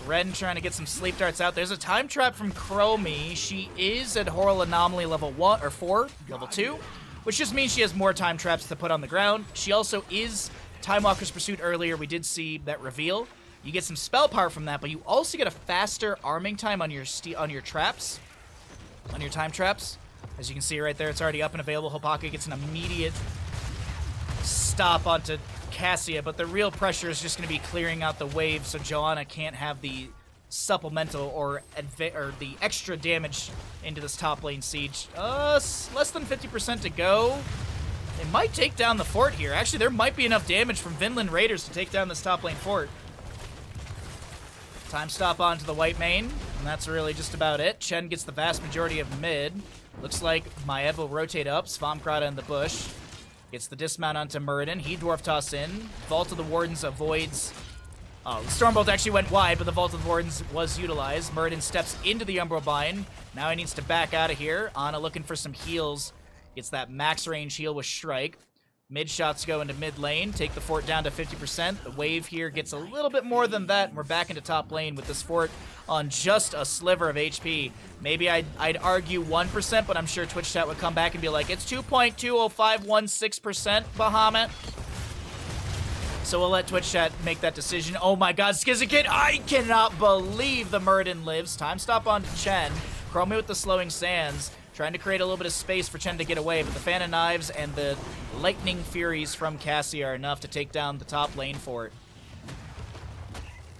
Ren trying to get some sleep darts out. There's a time trap from Chromie. She is at Horror Anomaly level 1 or 4, level 2, which just means she has more time traps to put on the ground. She also is Time Walker's Pursuit earlier. We did see that reveal. You get some spell power from that, but you also get a faster arming time on your traps, on your time traps. As you can see right there, it's already up and available. Hopaka gets an immediate stop onto Cassia, but the real pressure is just going to be clearing out the wave so Johanna can't have the supplemental or the extra damage into this top lane siege. Less than 50% to go. They might take down the fort here. Actually, there might be enough damage from Vinland Raiders to take down this top lane fort. Time stop onto the white main, and that's really just about it. Chen gets the vast majority of mid. Looks like Maiev will rotate up. Svamkrata in the bush. Gets the dismount onto Muradin. He dwarf toss in. Vault of the Wardens avoids. Oh, the Stormbolt actually went wide, but the Vault of the Wardens was utilized. Muradin steps into the Umbral Bind. Now he needs to back out of here. Ana looking for some heals. Gets that max range heal with Strike. Mid shots go into mid lane. Take the fort down to 50%. The wave here gets a little bit more than that, and we're back into top lane with this fort on just a sliver of HP. Maybe I'd argue 1%, but I'm sure Twitch chat would come back and be like, it's 2.20516%, Bahamut. So we'll let Twitch chat make that decision. Oh my god, Skizikid, I cannot believe the Muradin lives. Time stop onto Chen. Chromie with the slowing sands. Trying to create a little bit of space for Chen to get away, but the Fan of Knives and the Lightning Furies from Cassie are enough to take down the top lane fort.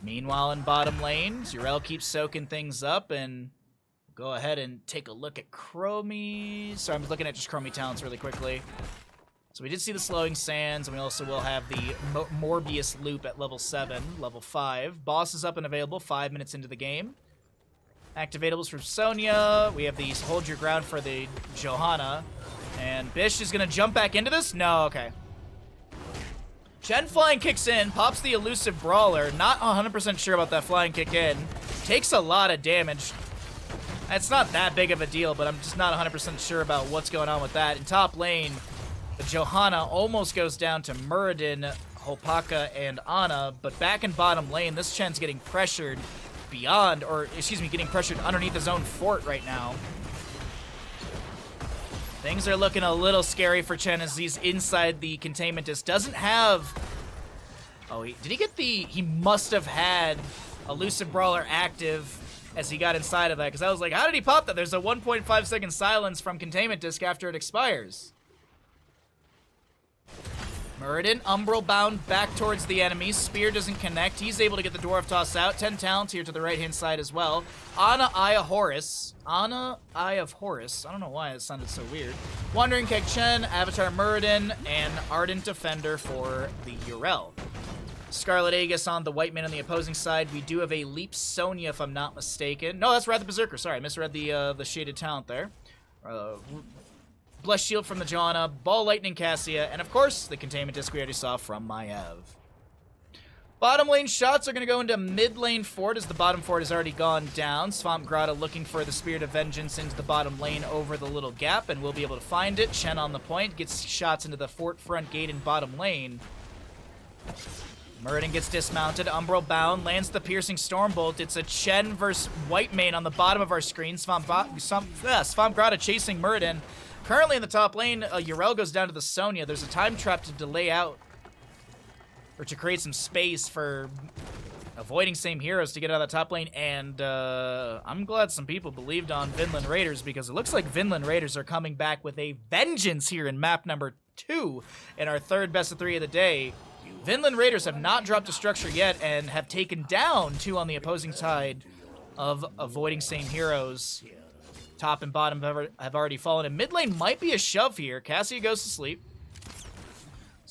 Meanwhile, in bottom lane, Zurel keeps soaking things up, and go ahead and take a look at Chromie. So I'm looking at just Chromie talents really quickly. So we did see the Slowing Sands, and we also will have the Morbius Loop at level 7, level 5. Boss is up and available 5 minutes into the game. Activatables from Sonya. We have the Hold Your Ground for the Johanna. And Bish is going to jump back into this? No, okay. Chen flying kicks in, pops the elusive Brawler. Not 100% sure about that flying kick in. Takes a lot of damage. It's not that big of a deal, but I'm just not 100% sure about what's going on with that. In top lane, the Johanna almost goes down to Muradin, Hopaka, and Ana. But back in bottom lane, this Chen's getting pressured beyond, or excuse me, getting pressured underneath his own fort right now. Things are looking a little scary for Chen as he's inside the containment disc. Doesn't have... Oh, did he get the... He must have had Elusive Brawler active as he got inside of that, because I was like, how did he pop that? There's a 1.5 second silence from containment disc after it expires. Muradin, Umbral bound back towards the enemy. Spear doesn't connect. He's able to get the Dwarf Toss out. 10 talents here to the right-hand side as well. Ana, Eye of Horus. Ana, Eye of Horus. I don't know why it sounded so weird. Wandering Keg Chen, Avatar Muradin, and Ardent Defender for the Urel. Scarlet Aegis on the white man on the opposing side. We do have a Leap Sonya, if I'm not mistaken. No, that's Wrath the Berserker. Sorry, I misread the shaded talent there. Blessed Shield from the Johanna, Ball Lightning Cassia, and of course, the Containment Disc we already saw from Maiev. Bottom lane shots are going to go into mid lane fort as the bottom fort has already gone down. Swamp Grotto looking for the Spirit of Vengeance into the bottom lane over the little gap, and we'll be able to find it. Chen on the point, gets shots into the fort front gate in bottom lane. Muradin gets dismounted, Umbral bound, lands the Piercing Stormbolt. It's a Chen versus White Mane on the bottom of our screen. Swamp Grotto chasing Muradin. Currently in the top lane, Urel goes down to the Sonya. There's a time trap to delay out, or to create some space for avoiding same heroes to get out of the top lane, and I'm glad some people believed on Vinland Raiders, because it looks like Vinland Raiders are coming back with a vengeance here in map number 2 in our third best of 3 of the day. Vinland Raiders have not dropped a structure yet and have taken down 2 on the opposing side of avoiding same heroes. Top and bottom have already fallen, and mid lane might be a shove here. Cassia goes to sleep.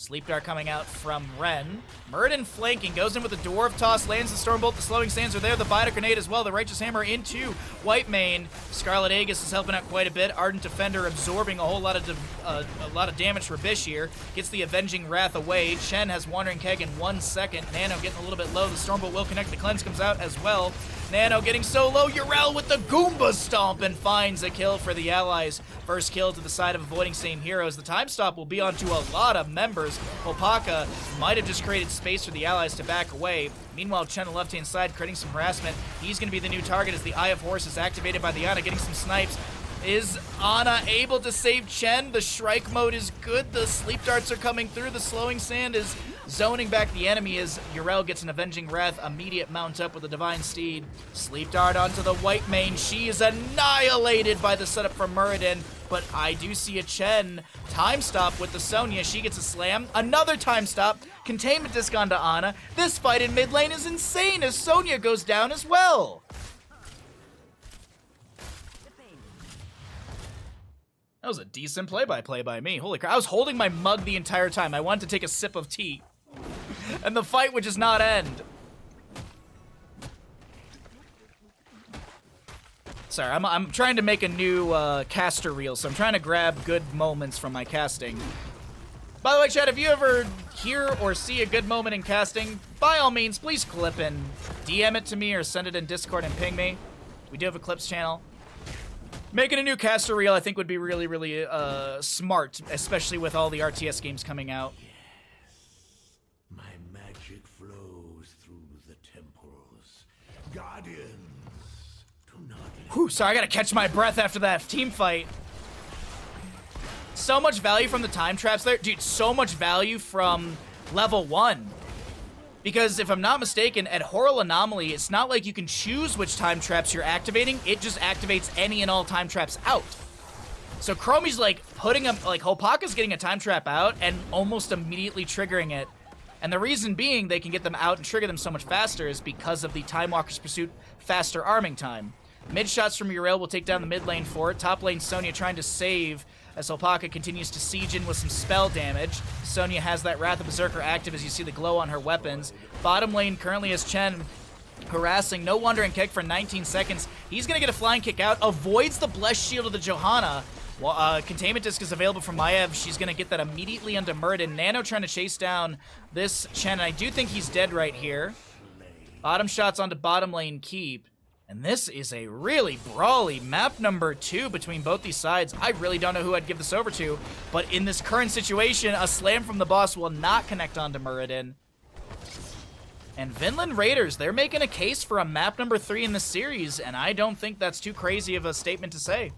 Sleep Dart coming out from Ren. Muradin flanking, goes in with the Dwarf Toss, lands the Stormbolt, the Slowing Sands are there, the Biter Grenade as well, the Righteous Hammer into Whitemane. Scarlet Aegis is helping out quite a bit. Ardent Defender absorbing a whole lot of damage for Bish here. Gets the Avenging Wrath away. Chen has Wandering Keg in 1 second. Nano getting a little bit low, the Stormbolt will connect, the Cleanse comes out as well. Nano getting so low, Yrel with the Goomba Stomp and finds a kill for the allies. First kill to the side of avoiding same heroes. The time stop will be onto a lot of members. Opaka might have just created space for the allies to back away. Meanwhile, Chen on the left-hand side creating some harassment. He's going to be the new target as the Eye of Horus is activated by the Ana, getting some snipes. Is Ana able to save Chen? The Shrike mode is good. The Sleep Darts are coming through. The Slowing Sand is zoning back the enemy as Yrel gets an Avenging Wrath. Immediate mount up with a Divine Steed. Sleep Dart onto the Whitemane. She is annihilated by the setup from Muradin. But I do see a Chen time stop with the Sonya. She gets a slam. Another time stop. Containment disc onto Ana. This fight in mid lane is insane as Sonya goes down as well. That was a decent play-by-play by me. Holy crap. I was holding my mug the entire time. I wanted to take a sip of tea. And the fight would just not end. Sorry, I'm trying to make a new caster reel, so I'm trying to grab good moments from my casting. By the way, chat, if you ever hear or see a good moment in casting, by all means, please clip and DM it to me or send it in Discord and ping me. We do have a clips channel. Making a new caster reel, I think, would be really, really smart, especially with all the RTS games coming out. My magic flows through the temples. Guardians, do not let... Whew, sorry, I gotta catch my breath after that team fight. So much value from the time traps there. Dude, so much value from level 1. Because if I'm not mistaken, at Horror Anomaly, it's not like you can choose which time traps you're activating. It just activates any and all time traps out. So Chromie's like putting them, like Hopaka's getting a time trap out and almost immediately triggering it. And the reason being they can get them out and trigger them so much faster is because of the Time Walker's Pursuit faster arming time. Mid shots from Yrel will take down the mid lane for it. Top lane Sonya trying to save as Hopaka continues to siege in with some spell damage. Sonya has that Wrath of Berserker active as you see the glow on her weapons. Bottom lane currently has Chen harassing. No Wandering Kick for 19 seconds. He's going to get a flying kick out. Avoids the Blessed Shield of the Johanna. Well, Containment Disc is available from Maiev. She's going to get that immediately onto Muradin. Nano trying to chase down this Chen. And I do think he's dead right here. Bottom shots onto bottom lane keep. And this is a really brawly map number 2 between both these sides. I really don't know who I'd give this over to, but in this current situation, a slam from the boss will not connect onto Muradin. And Vinland Raiders, they're making a case for a map number 3 in this series, and I don't think that's too crazy of a statement to say.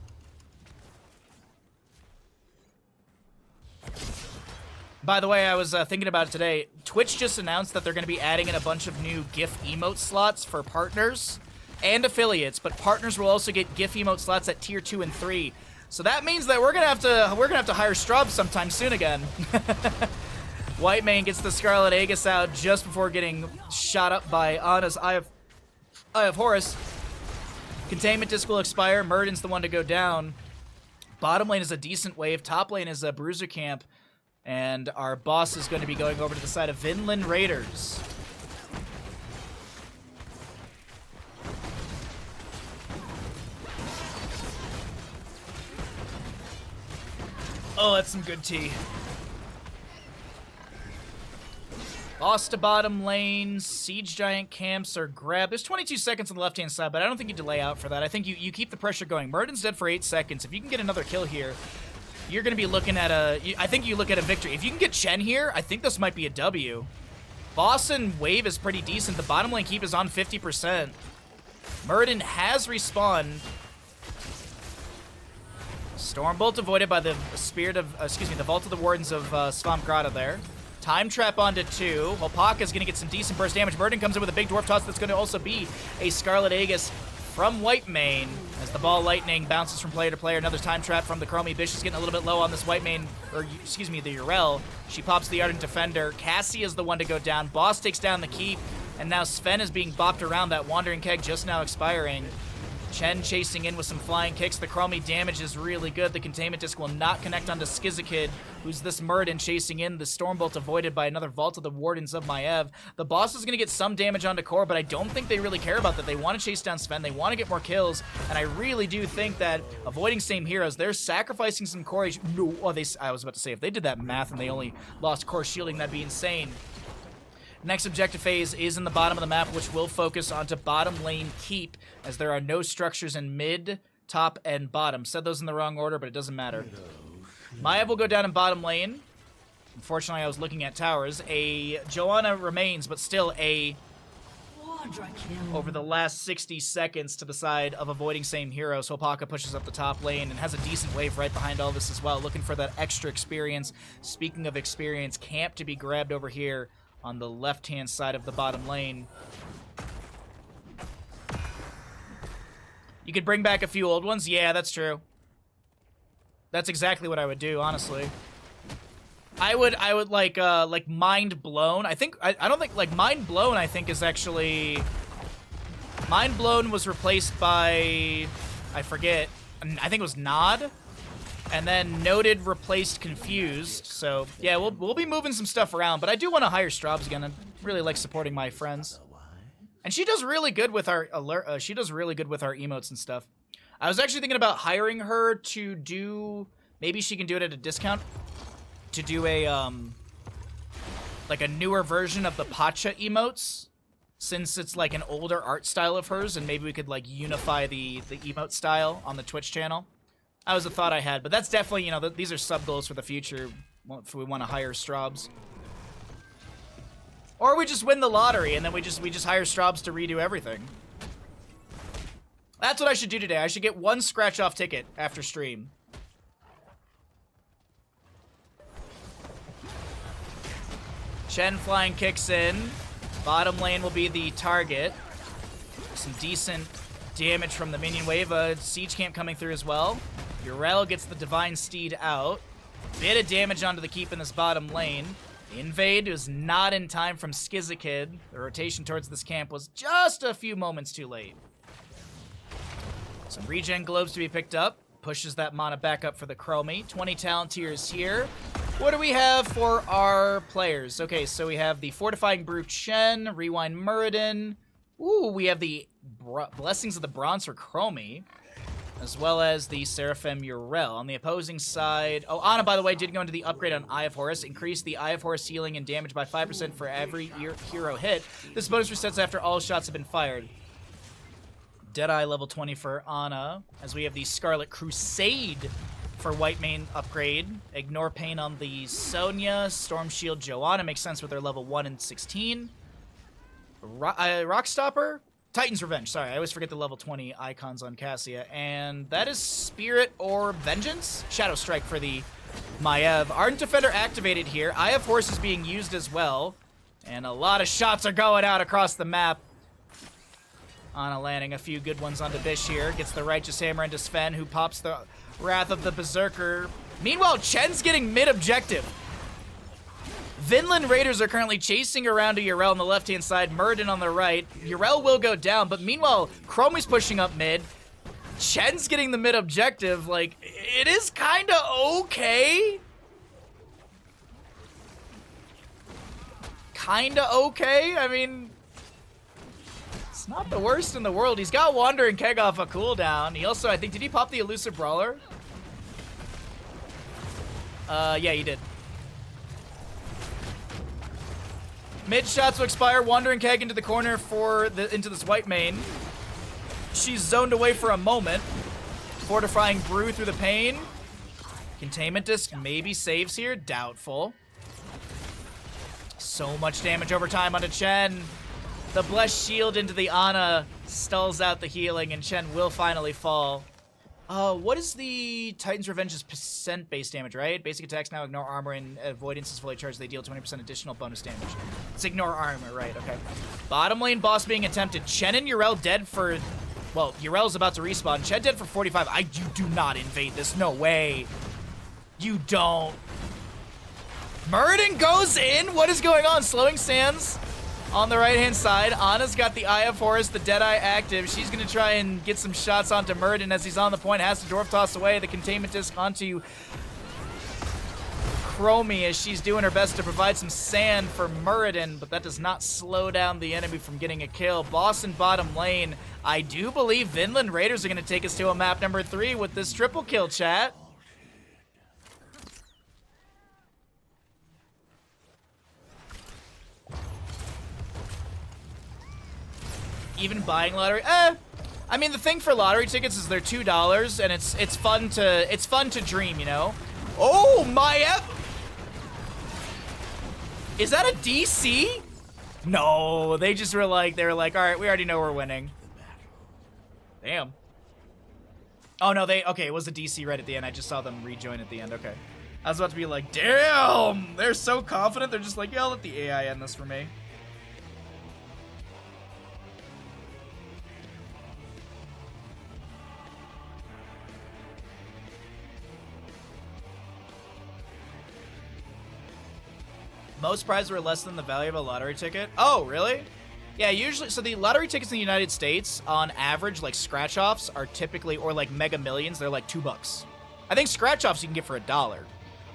By the way, I was thinking about it today. Twitch just announced that they're going to be adding in a bunch of new GIF emote slots for partners and affiliates, but partners will also get GIF emote slots at tier 2 and 3. So that means that we're gonna have to hire Straub sometime soon again. Whitemane gets the Scarlet Aegis out just before getting shot up by Ana's Eye of Horus. Containment Disc will expire. Muradin's the one to go down. Bottom lane is a decent wave. Top lane is a Bruiser Camp. And our boss is going to be going over to the side of Vinland Raiders. Oh, that's some good tea. Lost to bottom lane. Siege Giant camps are grabbed. There's 22 seconds on the left-hand side, but I don't think you delay out for that. I think you keep the pressure going. Muradin's dead for 8 seconds. If you can get another kill here, you're going to be looking at I think you look at a victory. If you can get Chen here, I think this might be a W. Boss and wave is pretty decent. The bottom lane keep is on 50%. Muradin has respawned. Stormbolt avoided by the the Vault of the Wardens of Swamp Grotto there. Time Trap onto 2. Hopaka's going to get some decent burst damage. Muradin comes in with a big Dwarf Toss that's going to also be a Scarlet Aegis from Whitemane. As the ball lightning bounces from player to player. Another Time Trap from the Chromie. Bish is getting a little bit low on this Whitemane, or excuse me, the Yrel. She pops the Ardent Defender. Cassie is the one to go down. Boss takes down the keep. And now Sven is being bopped around. That Wandering Keg just now expiring. Chen chasing in with some flying kicks. The Chromie damage is really good. The containment disc will not connect onto Skizikid, who's this Muradin chasing in. The Stormbolt avoided by another Vault of the Wardens of Maiev. The boss is going to get some damage onto Core, but I don't think they really care about that. They want to chase down Sven. They want to get more kills, and I really do think that avoiding same heroes, they're sacrificing some Core. No, oh, I was about to say, if they did that math and they only lost Core shielding, that'd be insane. Next objective phase is in the bottom of the map, which will focus onto bottom lane keep, as there are no structures in mid, top, and bottom. Said those in the wrong order, but it doesn't matter. Maiev will go down in bottom lane. Unfortunately, I was looking at towers. A Joanna remains, but still a over the last 60 seconds to the side of avoiding same hero. So Hopaka pushes up the top lane and has a decent wave right behind all this as well, looking for that extra experience. Speaking of experience, camp to be grabbed over here on the left-hand side of the bottom lane. You could bring back a few old ones. Yeah, that's true. That's exactly what I would do, honestly. I would like Mind Blown. I don't think, like, Mind Blown, I think, is actually... Mind Blown was replaced by... I forget. I think it was Nod. And then Noted replaced Confused. So, yeah, we'll be moving some stuff around. But I do want to hire Straubs again. I really like supporting my friends. And she does really good with our she does really good with our emotes and stuff. I was actually thinking about hiring her to do... Maybe she can do it at a discount. To do a, like a newer version of the Pacha emotes. Since it's like an older art style of hers. And maybe we could, like, unify the emote style on the Twitch channel. That was a thought I had, but that's definitely, you know, these are sub-goals for the future if we want to hire Straubs. Or we just win the lottery, and then we just hire Straubs to redo everything. That's what I should do today. I should get one scratch-off ticket after stream. Chen flying kicks in. Bottom lane will be the target. Some decent damage from the minion wave. Siege camp coming through as well. Yrel gets the Divine Steed out. Bit of damage onto the keep in this bottom lane. The invade was not in time from Skizikid. The rotation towards this camp was just a few moments too late. Some regen globes to be picked up. Pushes that mana back up for the Chromie. 20 talent tiers here. What do we have for our players? Okay, so we have the Fortifying Brew Chen, Rewind Muradin. Ooh, we have the Blessings of the Bronze for Chromie, as well as the Seraphim Yrel. On the opposing side... Oh, Ana, by the way, did go into the upgrade on Eye of Horus. Increased the Eye of Horus healing and damage by 5% for every hero hit. This bonus resets after all shots have been fired. Deadeye level 20 for Ana, as we have the Scarlet Crusade for White Mane upgrade. Ignore Pain on the Sonya. Storm Shield Joanna makes sense with their level 1 and 16. Rockstopper? Titan's Revenge. Sorry, I always forget the level 20 icons on Cassia. And that is Spirit or Vengeance? Shadow Strike for the Maiev. Ardent Defender activated here. Eye of Horse is being used as well. And a lot of shots are going out across the map. Ana landing a few good ones onto Bish here. Gets the Righteous Hammer into Sven, who pops the Wrath of the Berserker. Meanwhile, Chen's getting mid-objective. Vinland Raiders are currently chasing around to Yrel on the left-hand side, Muradin on the right. Yrel will go down, but meanwhile, Chromie's pushing up mid. Chen's getting the mid-objective. Like, it is kind of okay. Kind of okay. I mean, it's not the worst in the world. He's got Wandering Keg off a cooldown. He also, I think, did he pop the Elusive Brawler? Yeah, he did. Mid shots will expire. Wandering Keg into the corner into this White Mane. She's zoned away for a moment. Fortifying Brew through the pain. Containment Disc maybe saves here. Doubtful. So much damage over time onto Chen. The Blessed Shield into the Ana stalls out the healing, and Chen will finally fall. What is the Titan's Revenge's percent base damage, right? Basic attacks now ignore armor and avoidance is fully charged. They deal 20% additional bonus damage. It's ignore armor, right, okay. Bottom lane boss being attempted. Chen and Yrel dead for... Well, Yrel's about to respawn. Chen dead for 45. You do not invade this. No way. You don't. Muradin goes in. What is going on? Slowing Sands on the right-hand side. Anna's got the Eye of Horus, the Deadeye active. She's going to try and get some shots onto Muradin as he's on the point. Has to Dwarf Toss away the containment disc onto Chromie as she's doing her best to provide some sand for Muradin, but that does not slow down the enemy from getting a kill. Boss in bottom lane. I do believe Vinland Raiders are going to take us to a map number 3 with this triple kill, chat. Even buying lottery, I mean, the thing for lottery tickets is they're $2, and it's fun to dream, you know. Oh my! Is that a DC? No, they just were like, all right, we already know we're winning. Damn. Oh no, okay, it was a DC right at the end. I just saw them rejoin at the end. Okay, I was about to be like, damn, they're so confident. They're just like, yeah, I'll let the AI end this for me. Most prizes were less than the value of a lottery ticket. Oh, really? Yeah, usually, so the lottery tickets in the United States, on average, like scratch-offs are typically, or like Mega Millions, they're like $2. I think scratch-offs you can get for $1.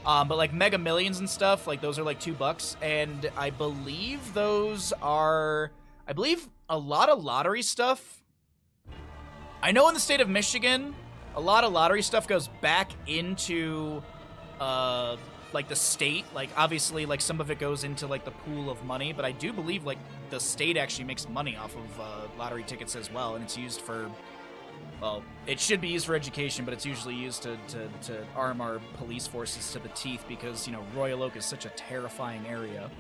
But like Mega Millions and stuff, like those are like $2. And I believe those are, a lot of lottery stuff. I know in the state of Michigan, a lot of lottery stuff goes back into, like the state, like obviously like some of it goes into like the pool of money, but I do believe like the state actually makes money off of lottery tickets as well, and it's used for, well, it should be used for education, but it's usually used to arm our police forces to the teeth because, you know, Royal Oak is such a terrifying area.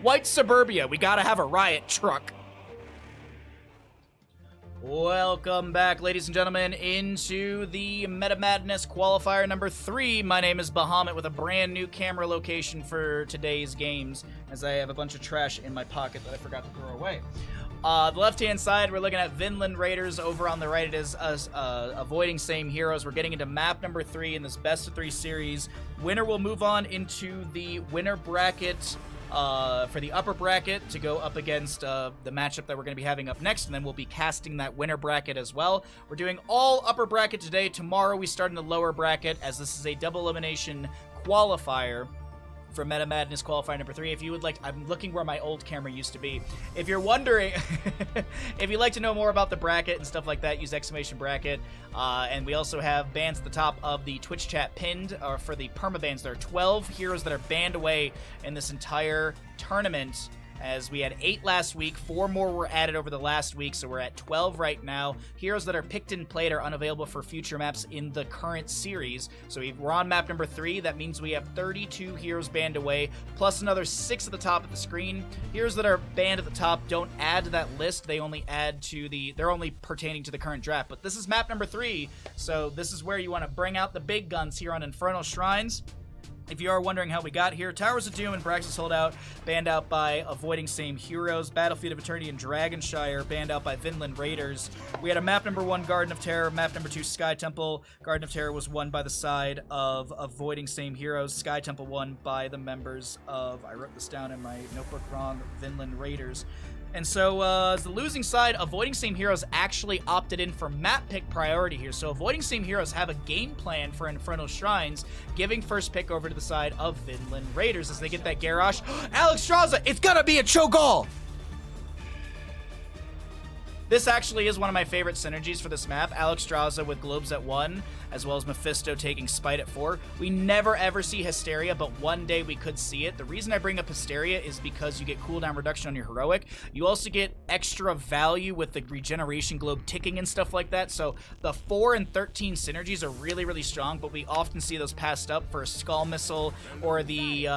White suburbia, we gotta have a riot truck. Welcome back, ladies and gentlemen, into the Meta Madness Qualifier number 3. My name is Bahamut with a brand new camera location for today's games, as I have a bunch of trash in my pocket that I forgot to throw away. The left-hand side, we're looking at Vinland Raiders. Over on the right, it is us avoiding same heroes. We're getting into map number 3 in this best of 3 series. Winner will move on into the winner bracket for the upper bracket to go up against the matchup that we're going to be having up next, and then we'll be casting that winner bracket as well. We're doing all upper bracket today. Tomorrow we start in the lower bracket, as this is a double elimination qualifier for Meta Madness Qualifier number 3. If you would like, I'm looking where my old camera used to be. If you're wondering, if you'd like to know more about the bracket and stuff like that, use exclamation bracket. And we also have bans at the top of the Twitch chat pinned for the permabans. There are 12 heroes that are banned away in this entire tournament, as we had 8 last week. 4 more were added over the last week, so we're at 12 right now. Heroes that are picked and played are unavailable for future maps in the current series. So we're on map number 3. That means we have 32 heroes banned away, plus another 6 at the top of the screen. Heroes that are banned at the top don't add to that list. They only add to they're only pertaining to the current draft. But this is map number 3, so this is where you want to bring out the big guns here on Infernal Shrines. If you are wondering how we got here, Towers of Doom and Braxis Holdout banned out by Avoiding Same Heroes. Battlefield of Eternity and Dragonshire banned out by Vinland Raiders. We had a map number 1, Garden of Terror. Map number 2, Sky Temple. Garden of Terror was won by the side of Avoiding Same Heroes. Sky Temple won by the members of, I wrote this down in my notebook wrong, Vinland Raiders. And so, as the losing side, Avoiding Same Heroes actually opted in for map pick priority here. So Avoiding Same Heroes have a game plan for Infernal Shrines, giving first pick over to the side of Vinland Raiders as they get that Garrosh. Alex Straza, it's gonna be a Cho'Gall! This actually is one of my favorite synergies for this map. Alex Straza with Globes at 1, as well as Mephisto taking Spite at 4. We never ever see Hysteria, but one day we could see it. The reason I bring up Hysteria is because you get cooldown reduction on your Heroic. You also get extra value with the Regeneration Globe ticking and stuff like that. So the 4 and 13 synergies are really, really strong, but we often see those passed up for a Skull Missile or the...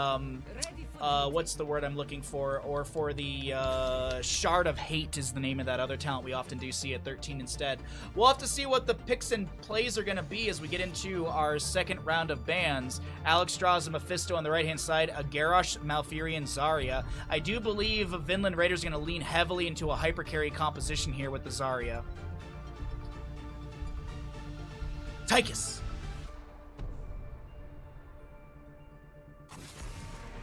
what's the word I'm looking for? Or for the Shard of Hate is the name of that other talent we often do see at 13 instead. We'll have to see what the picks and plays are going to be as we get into our second round of bans. Alex Straza, Mephisto on the right-hand side, a Garrosh, Malfurion, Zarya. I do believe Vinland Raiders are going to lean heavily into a hyper carry composition here with the Zarya. Tychus.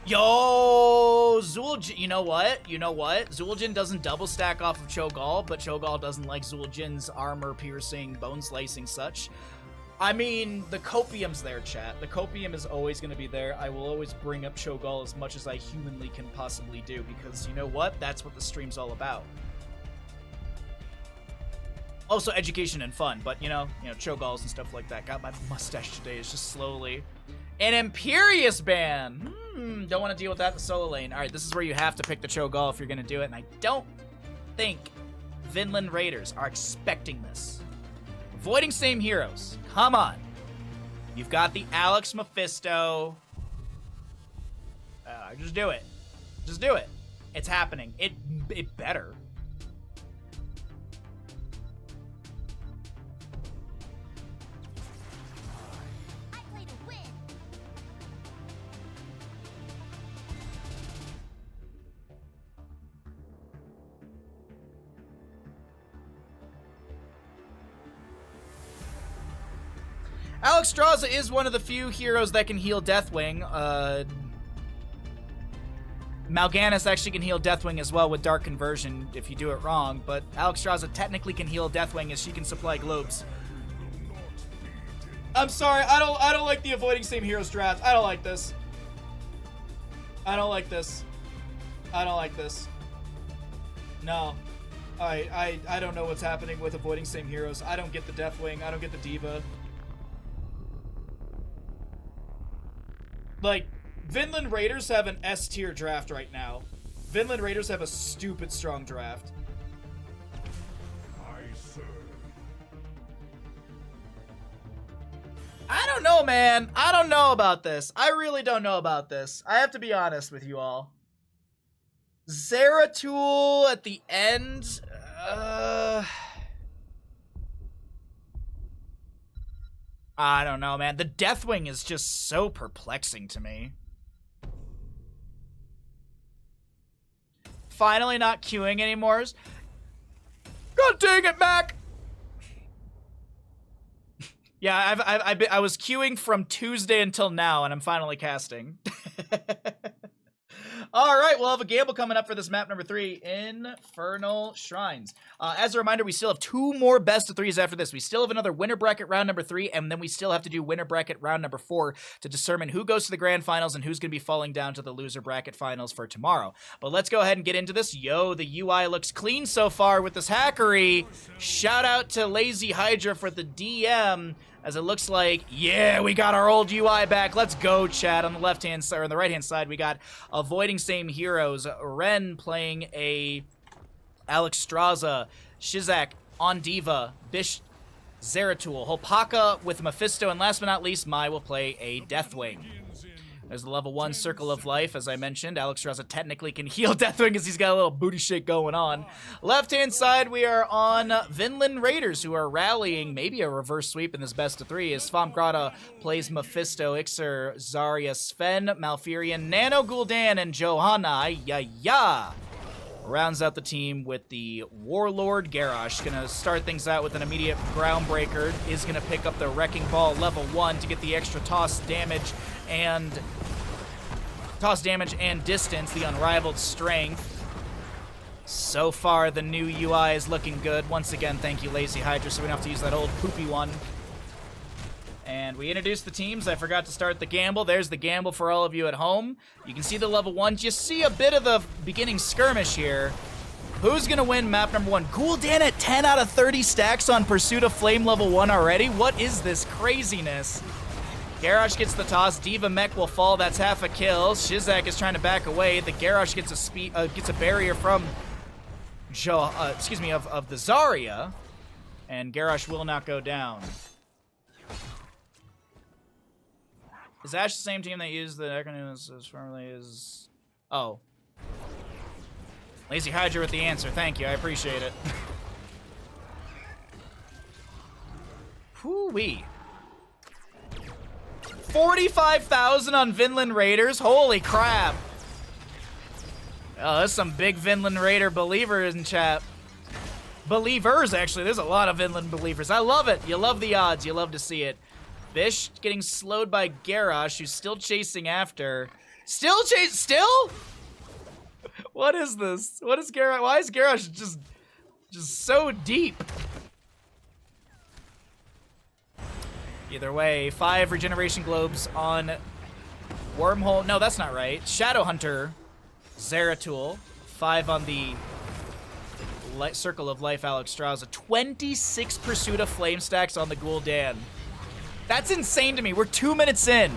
Yo, Zul'jin, you know what? You know what? Zul'jin doesn't double stack off of Cho'Gall, but Cho'Gall doesn't like Zul'jin's armor-piercing, bone-slicing such. I mean, the copium's there, chat. The copium is always going to be there. I will always bring up Cho'Gall as much as I humanly can possibly do, because you know what? That's what the stream's all about. Also education and fun, but you know, Cho'Galls and stuff like that. Got my mustache today. It's just slowly. An Imperious ban! Don't want to deal with that in the solo lane. Alright, this is where you have to pick the Cho'Gall if you're going to do it, and I don't think Vinland Raiders are expecting this. Avoiding same heroes. Come on. You've got the Alex Mephisto. Just do it. Just do it. It's happening. It better. Alexstrasza is one of the few heroes that can heal Deathwing. Mal'Ganis actually can heal Deathwing as well with Dark Conversion if you do it wrong, but Alexstrasza technically can heal Deathwing as she can supply globes. I'm sorry, I don't like the avoiding same heroes draft. I don't like this. I don't like this. I don't like this. No. I don't know what's happening with avoiding same heroes. I don't get the Deathwing. I don't get the Diva. Like, Vinland Raiders have an S tier draft right now. Vinland Raiders have a stupid strong draft. I don't know, man. I don't know about this. I really don't know about this. I have to be honest with you all. Zeratul at the end. I don't know, man. The Deathwing is just so perplexing to me. Finally not queuing anymore. God dang it, Mac! Yeah, I was queuing from Tuesday until now, and I'm finally casting. All right, we'll have a gamble coming up for this map number 3, Infernal Shrines. As a reminder, we still have 2 more best of 3s after this. We still have another winner bracket round number 3, and then we still have to do winner bracket round number 4 to determine who goes to the grand finals and who's going to be falling down to the loser bracket finals for tomorrow. But let's go ahead and get into this. Yo, the UI looks clean so far with this hackery. Shout out to Lazy Hydra for the DM. As it looks like, yeah, we got our old UI back. Let's go, chat. On the left-hand side, or on the right-hand side, we got Avoiding Same Heroes. Ren playing a Alexstrasza. Shizak on Diva. Bish Zeratul. Hopaka with Mephisto. And last but not least, Mai will play a Deathwing. There's the level 1 Circle of Life, as I mentioned. Alexstrasza technically can heal Deathwing because he's got a little booty shake going on. Left-hand side, we are on Vinland Raiders, who are rallying maybe a reverse sweep in this best of 3 as Svamgrada plays Mephisto, Ixer, Zarya, Sven, Malfurion, Nano Gul'dan, and Johanna. Ya. Rounds out the team with the Warlord Garrosh. Gonna start things out with an immediate Groundbreaker. Is gonna pick up the Wrecking Ball level 1 to get the extra toss damage and distance, the unrivaled strength. So far, the new UI is looking good. Once again, thank you, Lazy Hydra, so we don't have to use that old poopy one. And we introduced the teams. I forgot to start the gamble. There's the gamble for all of you at home. You can see the level 1. You see a bit of the beginning skirmish here. Who's going to win map number 1? Gul'dan at 10 out of 30 stacks on Pursuit of Flame level 1 already? What is this craziness? Garrosh gets the toss. Diva Mech will fall. That's half a kill. Shizak is trying to back away. The Garrosh gets a barrier from of the Zarya, and Garrosh will not go down. Is Ash the same team that used the acronym as formerly as... Oh. Lazy Hydra with the answer. Thank you. I appreciate it. Whoo-wee. 45,000 on Vinland Raiders? Holy crap. Oh, there's some big Vinland Raider believers in chat. Believers, actually. There's a lot of Vinland believers. I love it. You love the odds. You love to see it. Bish getting slowed by Garrosh, who's still chasing after. Still chase, still? What is this? What is Garrosh? Why is Garrosh just so deep? Either way, 5 regeneration globes on Wormhole. No, that's not right. Shadowhunter, Zeratul. 5 on the Circle of Life, Alexstrasza. 26 Pursuit of Flame stacks on the Gul'dan. That's insane to me. We're 2 minutes in.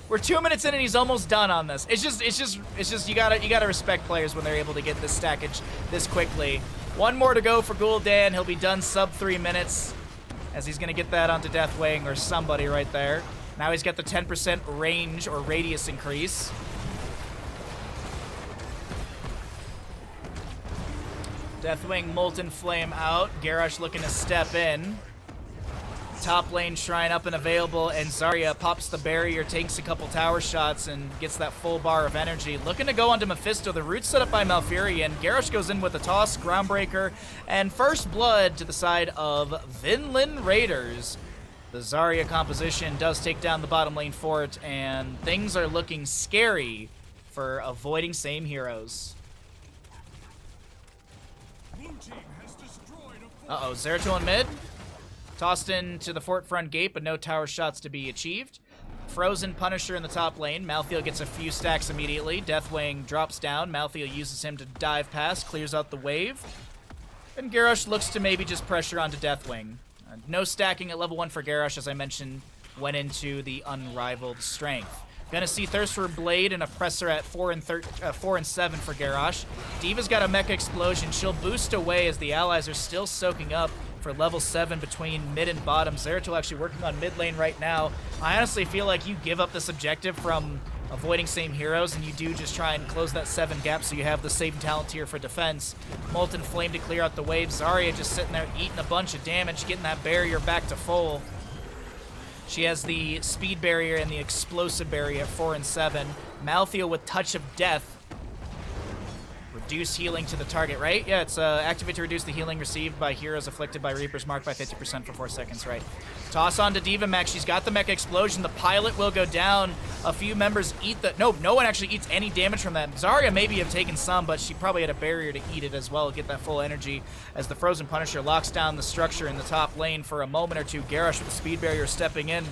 We're 2 minutes in and he's almost done on this. It's just you gotta respect players when they're able to get this stackage this quickly. 1 more to go for Gul'dan. He'll be done sub 3 minutes as he's gonna get that onto Deathwing or somebody right there. Now he's got the 10% range or radius increase. Deathwing, Molten Flame out. Garrosh looking to step in. Top lane Shrine up and available, and Zarya pops the barrier, takes a couple tower shots, and gets that full bar of energy. Looking to go onto Mephisto. The root's set up by Malfurion. Garrosh goes in with a toss, Groundbreaker, and first blood to the side of Vinland Raiders. The Zarya composition does take down the bottom lane fort, and things are looking scary for avoiding same heroes. Uh-oh, Zeratul in mid. Tossed into the fort front gate, but no tower shots to be achieved. Frozen Punisher in the top lane. Malthael gets a few stacks immediately. Deathwing drops down. Malthael uses him to dive past, clears out the wave. And Garrosh looks to maybe just pressure onto Deathwing. No stacking at level 1 for Garrosh, as I mentioned, went into the unrivaled strength. Gonna see Thirst for Blade and Oppressor at 4 and 7 for Garrosh. D.Va's got a Mecha Explosion. She'll boost away as the allies are still soaking up for level 7 between mid and bottom. Zeratul actually working on mid lane right now. I honestly feel like you give up this objective from avoiding same heroes and you do just try and close that 7 gap so you have the same talent tier for defense. Molten Flame to clear out the wave. Zarya just sitting there eating a bunch of damage, getting that barrier back to full. She has the speed barrier and the explosive barrier at 4 and 7. Malthael with Touch of Death. Reduce healing to the target, right? Yeah, it's activate to reduce the healing received by heroes afflicted by Reapers marked by 50% for 4 seconds, right? Toss on to D.Va Max. She's got the Mecha Explosion. The pilot will go down. A few members eat the... No one actually eats any damage from that. Zarya maybe have taken some, but she probably had a barrier to eat it as well, get that full energy as the Frozen Punisher locks down the structure in the top lane for a moment or two. Garrosh with the speed barrier stepping in.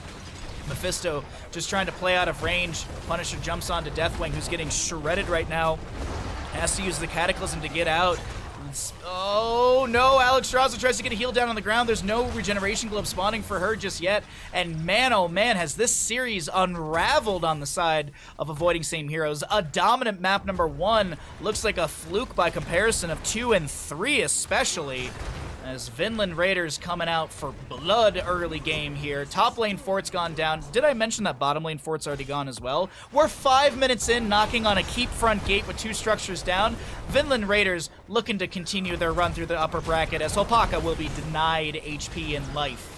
Mephisto just trying to play out of range. Punisher jumps onto Deathwing, who's getting shredded right now. Has to use the Cataclysm to get out. Oh no, Alexstrasza tries to get a heal down on the ground. There's no regeneration globe spawning for her just yet. And man, oh man, has this series unraveled on the side of avoiding same heroes. A dominant map number 1 looks like a fluke by comparison of 2 and 3 especially. As Vinland Raiders coming out for blood early game here. Top lane fort's gone down. Did I mention that bottom lane fort's already gone as well? We're 5 minutes in, knocking on a keep front gate with 2 structures down. Vinland Raiders looking to continue their run through the upper bracket as Hopaka will be denied HP and life.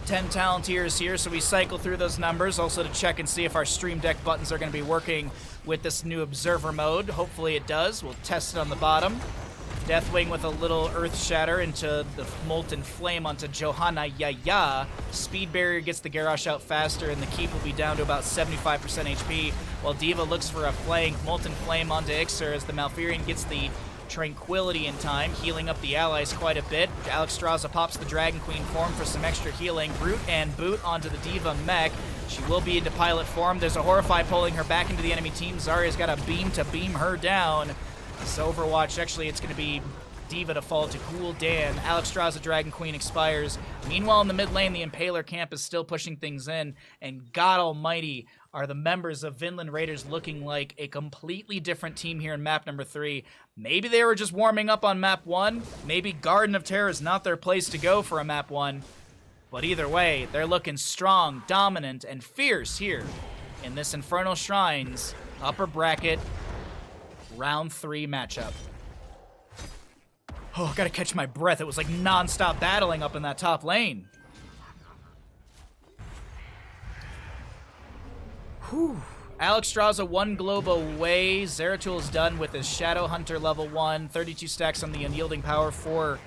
Ten talent tiers here, so we cycle through those numbers also to check and see if our stream deck buttons are going to be working with this new observer mode. Hopefully it does. We'll test it on the bottom. Deathwing with a little Earth Shatter into the Molten Flame onto Johanna Yaya. Speed Barrier gets the Garrosh out faster, and the keep will be down to about 75% HP, while D.Va looks for a flank. Molten Flame onto Ixer as the Malfurion gets the Tranquility in time, healing up the allies quite a bit. Alexstrasza pops the Dragon Queen form for some extra healing. Root and Boot onto the D.Va mech. She will be into pilot form. There's a Horrify pulling her back into the enemy team. Zarya's got a beam to beam her down. So Overwatch, actually it's going to be D.Va to fall to Gul'dan. Alexstrasza Dragon Queen expires. Meanwhile in the mid lane, the Impaler camp is still pushing things in, and God almighty, are the members of Vinland Raiders looking like a completely different team here in map number 3. Maybe they were just warming up on map 1. Maybe Garden of Terror is not their place to go for a map 1. But either way, they're looking strong, dominant, and fierce here in this Infernal Shrines upper bracket round 3 matchup. Oh, gotta catch my breath. It was like non-stop battling up in that top lane. Whew. Alexstrasza 1 globe away. Zeratul is done with his Shadowhunter level 1. 32 stacks on the Unyielding Power for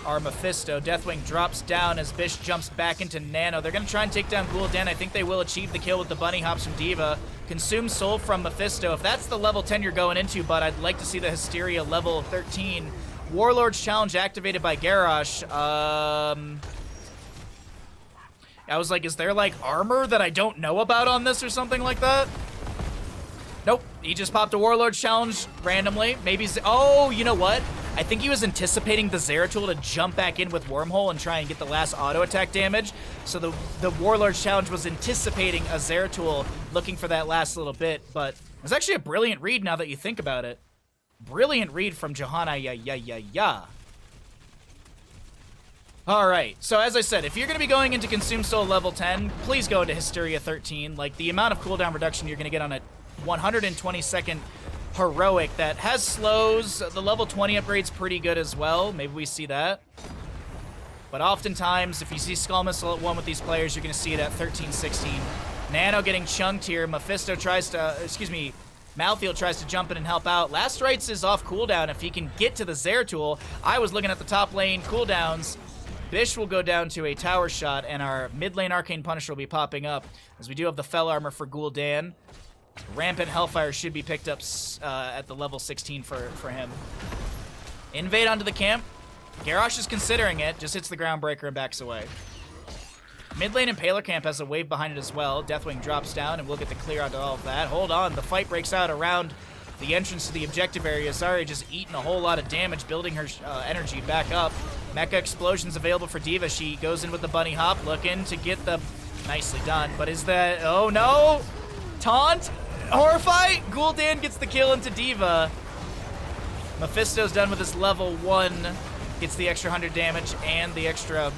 are Mephisto. Deathwing drops down as Bish jumps back into Nano. They're going to try and take down Gul'dan. I think they will achieve the kill with the bunny hops from D.Va. Consume Soul from Mephisto. If that's the level 10 you're going into, but I'd like to see the Hysteria level 13. Warlord's Challenge activated by Garrosh. I was like, is there like armor that I don't know about on this or something like that? Nope, he just popped a Warlord's Challenge randomly. Maybe, oh, you know what? I think he was anticipating the Zeratul to jump back in with Wormhole and try and get the last auto attack damage. So the Warlord's Challenge was anticipating a Zeratul looking for that last little bit, but it was actually a brilliant read now that you think about it. Brilliant read from Johanna, yeah. Alright, so as I said, if you're going to be going into Consume Soul level 10, please go into Hysteria 13. Like, the amount of cooldown reduction you're going to get on a 120-second heroic that has slows. The level 20 upgrade's pretty good as well. Maybe we see that. But oftentimes, if you see Skull Missile at 1 with these players, you're going to see it at 13, 16. Nano getting chunked here. Mephisto tries to, Malthael tries to jump in and help out. Last Rites is off cooldown if he can get to the Zeratul. I was looking at the top lane cooldowns. Bish will go down to a tower shot, and our mid lane Arcane Punisher will be popping up, as we do have the Fell Armor for Gul'dan. Rampant Hellfire should be picked up at the level 16 for him. Invade onto the camp. Garrosh is considering it, just hits the Groundbreaker and backs away. Mid lane Impaler Camp has a wave behind it as well. Deathwing drops down, and we'll get the clear onto all of that. Hold on, the fight breaks out around the entrance to the objective area. Zarya just eating a whole lot of damage, building her energy back up. Mecha Explosion's available for D.Va. She goes in with the bunny hop, looking to get the... Nicely done, but is that... Oh no! Taunt? Horrify? Gul'dan gets the kill into D.Va. Mephisto's done with his level 1. Gets the extra 100 damage and the extra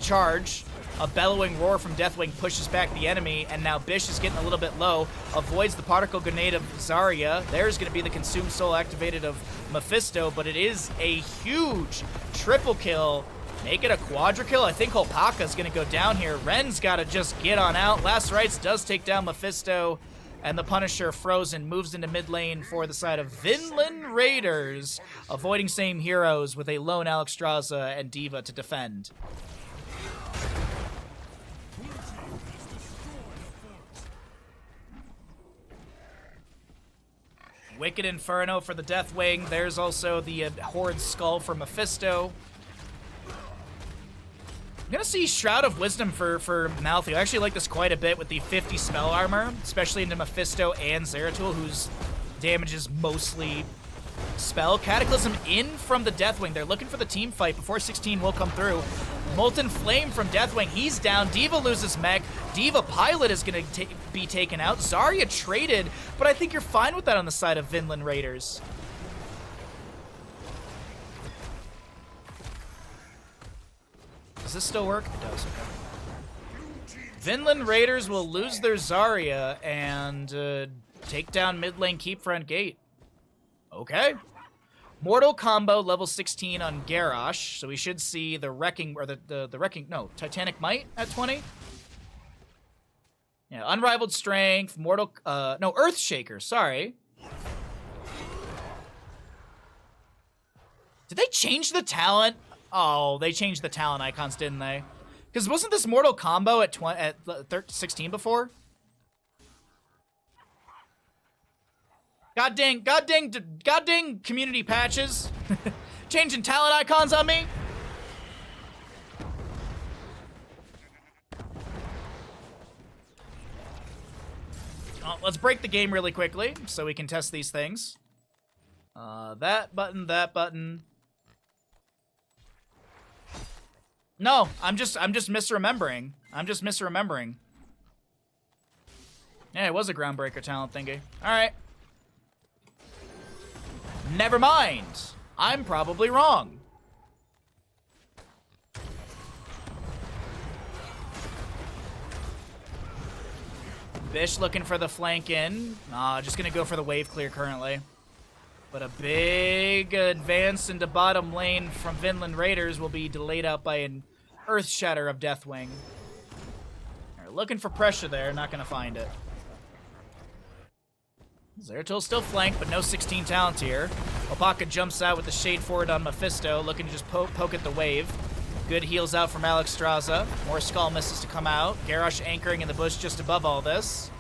charge. A bellowing roar from Deathwing pushes back the enemy, and now Bish is getting a little bit low. Avoids the particle grenade of Zarya. There's going to be the Consume Soul activated of Mephisto, but it is a huge triple kill. Make it a quadra kill. I think Holpaka's going to go down here. Ren's got to just get on out. Last Rites does take down Mephisto, and the Punisher, Frozen, moves into mid lane for the side of Vinland Raiders, avoiding same heroes with a lone Alexstrasza and D.Va to defend. Wicked Inferno for the Deathwing. There's also the Horde Skull for Mephisto. I'm gonna see Shroud of Wisdom for Malthael. I actually like this quite a bit with the 50 spell armor, especially into Mephisto and Zeratul, whose damage is mostly spell. Cataclysm in from the Deathwing. They're looking for the team fight before 16 will come through. Molten Flame from Deathwing. He's down. D.Va loses mech. D.Va Pilot is going to be taken out. Zarya traded, but I think you're fine with that on the side of Vinland Raiders. Does this still work? It does. Okay. Vinland Raiders will lose their Zarya and take down mid lane Keep Front Gate. Okay. Mortal combo level 16 on Garrosh, so we should see the Wrecking, or the Wrecking, no, Titanic Might at 20. Yeah, Unrivaled Strength, no, Earthshaker, sorry. Did they change the talent? Oh, they changed the talent icons, didn't they? Because wasn't this Mortal combo at 16 before? God dang community patches. Changing talent icons on me. Oh, let's break the game really quickly so we can test these things. That button, that button. No, I'm just misremembering. Yeah, it was a Groundbreaker talent thingy. All right. Never mind. I'm probably wrong. Bish looking for the flank in. Just gonna go for the wave clear currently. But a big advance into bottom lane from Vinland Raiders will be delayed out by an Earth Shatter of Deathwing. They're looking for pressure there, not gonna find it. Zeratul still flanked, but no 16 talents here. Opaka jumps out with the shade forward on Mephisto, looking to just poke at the wave. Good heals out from Alexstrasza. More skull misses to come out. Garrosh anchoring in the bush just above all this.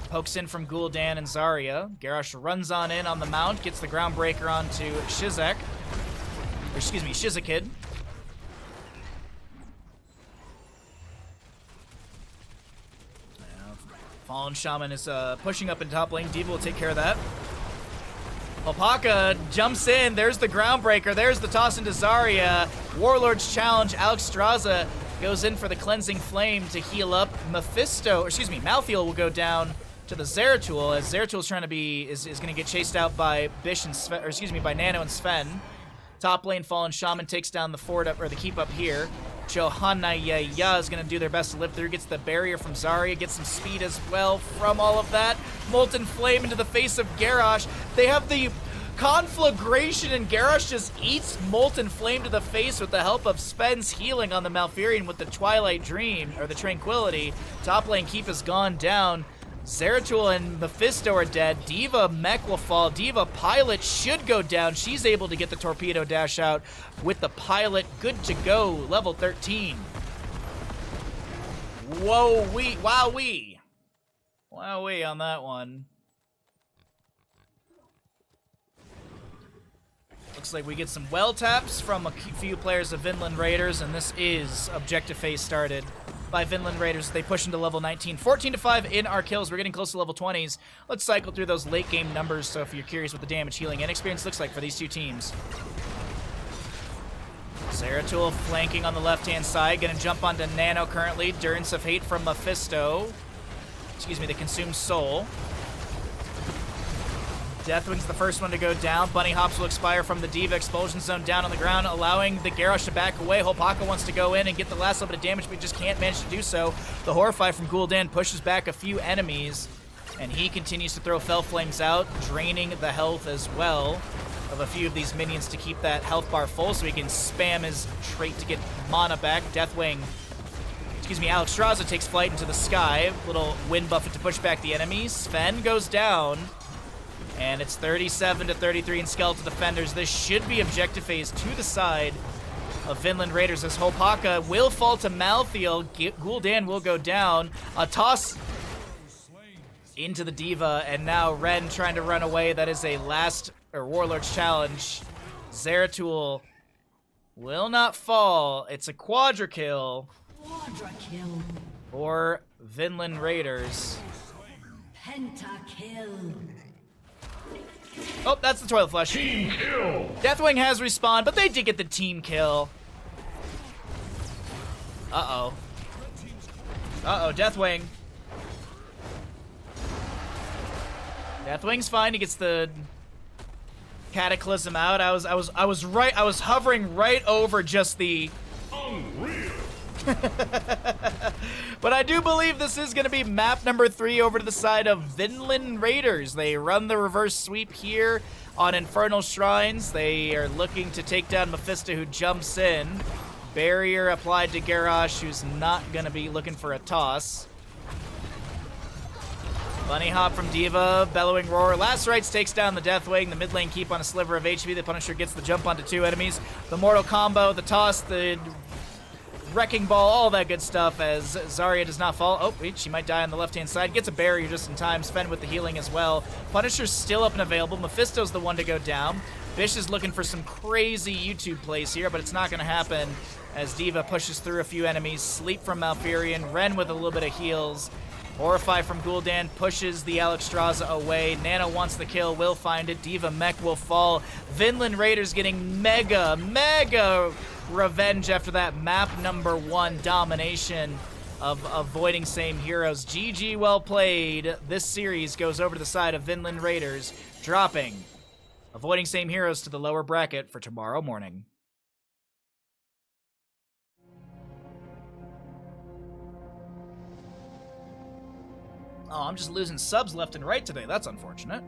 Pokes in from Gul'dan and Zarya. Garrosh runs on in on the mount, gets the Groundbreaker onto Shizak. Or excuse me, Shizakid. Fallen Shaman is pushing up in top lane. D.Va will take care of that. Opaka jumps in. There's the Groundbreaker. There's the toss into Zarya. Warlord's challenge. Alexstrasza goes in for the Cleansing Flame to heal up. Malthael will go down to the Zeratul, as Zeratul's trying to is going to get chased out by by Nano and Sven. Top lane, Fallen Shaman takes down the fort up, or the keep up here. Johanna is going to do their best to live through. Gets the barrier from Zarya, gets some speed as well from all of that. Molten Flame into the face of Garrosh. They have the Conflagration, and Garrosh just eats Molten Flame to the face with the help of Sven's healing on the Malfurion with the Twilight Dream, or the Tranquility. Top lane keep has gone down. Zeratul and Mephisto are dead. D.Va mech will fall. D.Va pilot should go down. She's able to get the torpedo dash out with the pilot. Good to go. Level 13. Whoa-wee. Wow-wee. Wow-wee on that one. Looks like we get some well taps from a few players of Vinland Raiders, and this is objective phase started by Vinland Raiders. They push into level 19. 14-5 in our kills. We're getting close to level 20s. Let's cycle through those late game numbers, so if you're curious what the damage, healing, and experience looks like for these two teams. Zeratul flanking on the left-hand side. Gonna jump onto Nano currently. Durance of Hate from Mephisto. Excuse me, the Consumed Soul. Deathwing's the first one to go down. Bunny Hops will expire from the D.Va. Expulsion Zone down on the ground, allowing the Garrosh to back away. Hopaka wants to go in and get the last little bit of damage, but just can't manage to do so. The Horrify from Gul'dan pushes back a few enemies, and he continues to throw Fel Flames out, draining the health as well of a few of these minions to keep that health bar full so he can spam his trait to get mana back. Alexstrasza takes flight into the sky. Little wind buffet to push back the enemies. Sven goes down. And it's 37-33 in Skeletal Defenders. This should be objective phase to the side of Vinland Raiders, as Hopaka will fall to Malthael. Gul'dan will go down. A toss into the D.Va, and now Ren trying to run away. That is a Warlord's challenge. Zeratul will not fall. It's a quadra kill for Vinland Raiders. Pentakill. Oh, that's the Toilet Flush. Team kill! Deathwing has respawned, but they did get the team kill. Uh-oh. Uh-oh, Deathwing. Deathwing's fine. He gets the Cataclysm out. I was hovering right over just the Unreal! But I do believe this is going to be map number 3 over to the side of Vinland Raiders. They run the reverse sweep here on Infernal Shrines. They are looking to take down Mephisto, who jumps in. Barrier applied to Garrosh, who's not going to be looking for a toss. Bunny Hop from D.Va, Bellowing Roar. Last Rites takes down the Deathwing. The mid lane keep on a sliver of HP. The Punisher gets the jump onto 2 enemies. The Mortal Combo, the toss, the Wrecking Ball, all that good stuff as Zarya does not fall. Oh, wait, she might die on the left-hand side. Gets a barrier just in time. Sven with the healing as well. Punisher's still up and available. Mephisto's the one to go down. Bish is looking for some crazy YouTube plays here, but it's not going to happen as D.Va pushes through a few enemies. Sleep from Malfurion. Ren with a little bit of heals. Horrify from Gul'dan pushes the Alexstrasza away. Nana wants the kill, will find it. D.Va mech will fall. Vinland Raiders getting mega revenge after that map number 1 domination of avoiding same heroes. GG, well played. This series goes over to the side of Vinland Raiders, dropping avoiding same heroes to the lower bracket for tomorrow morning. Oh, I'm just losing subs left and right today. That's unfortunate.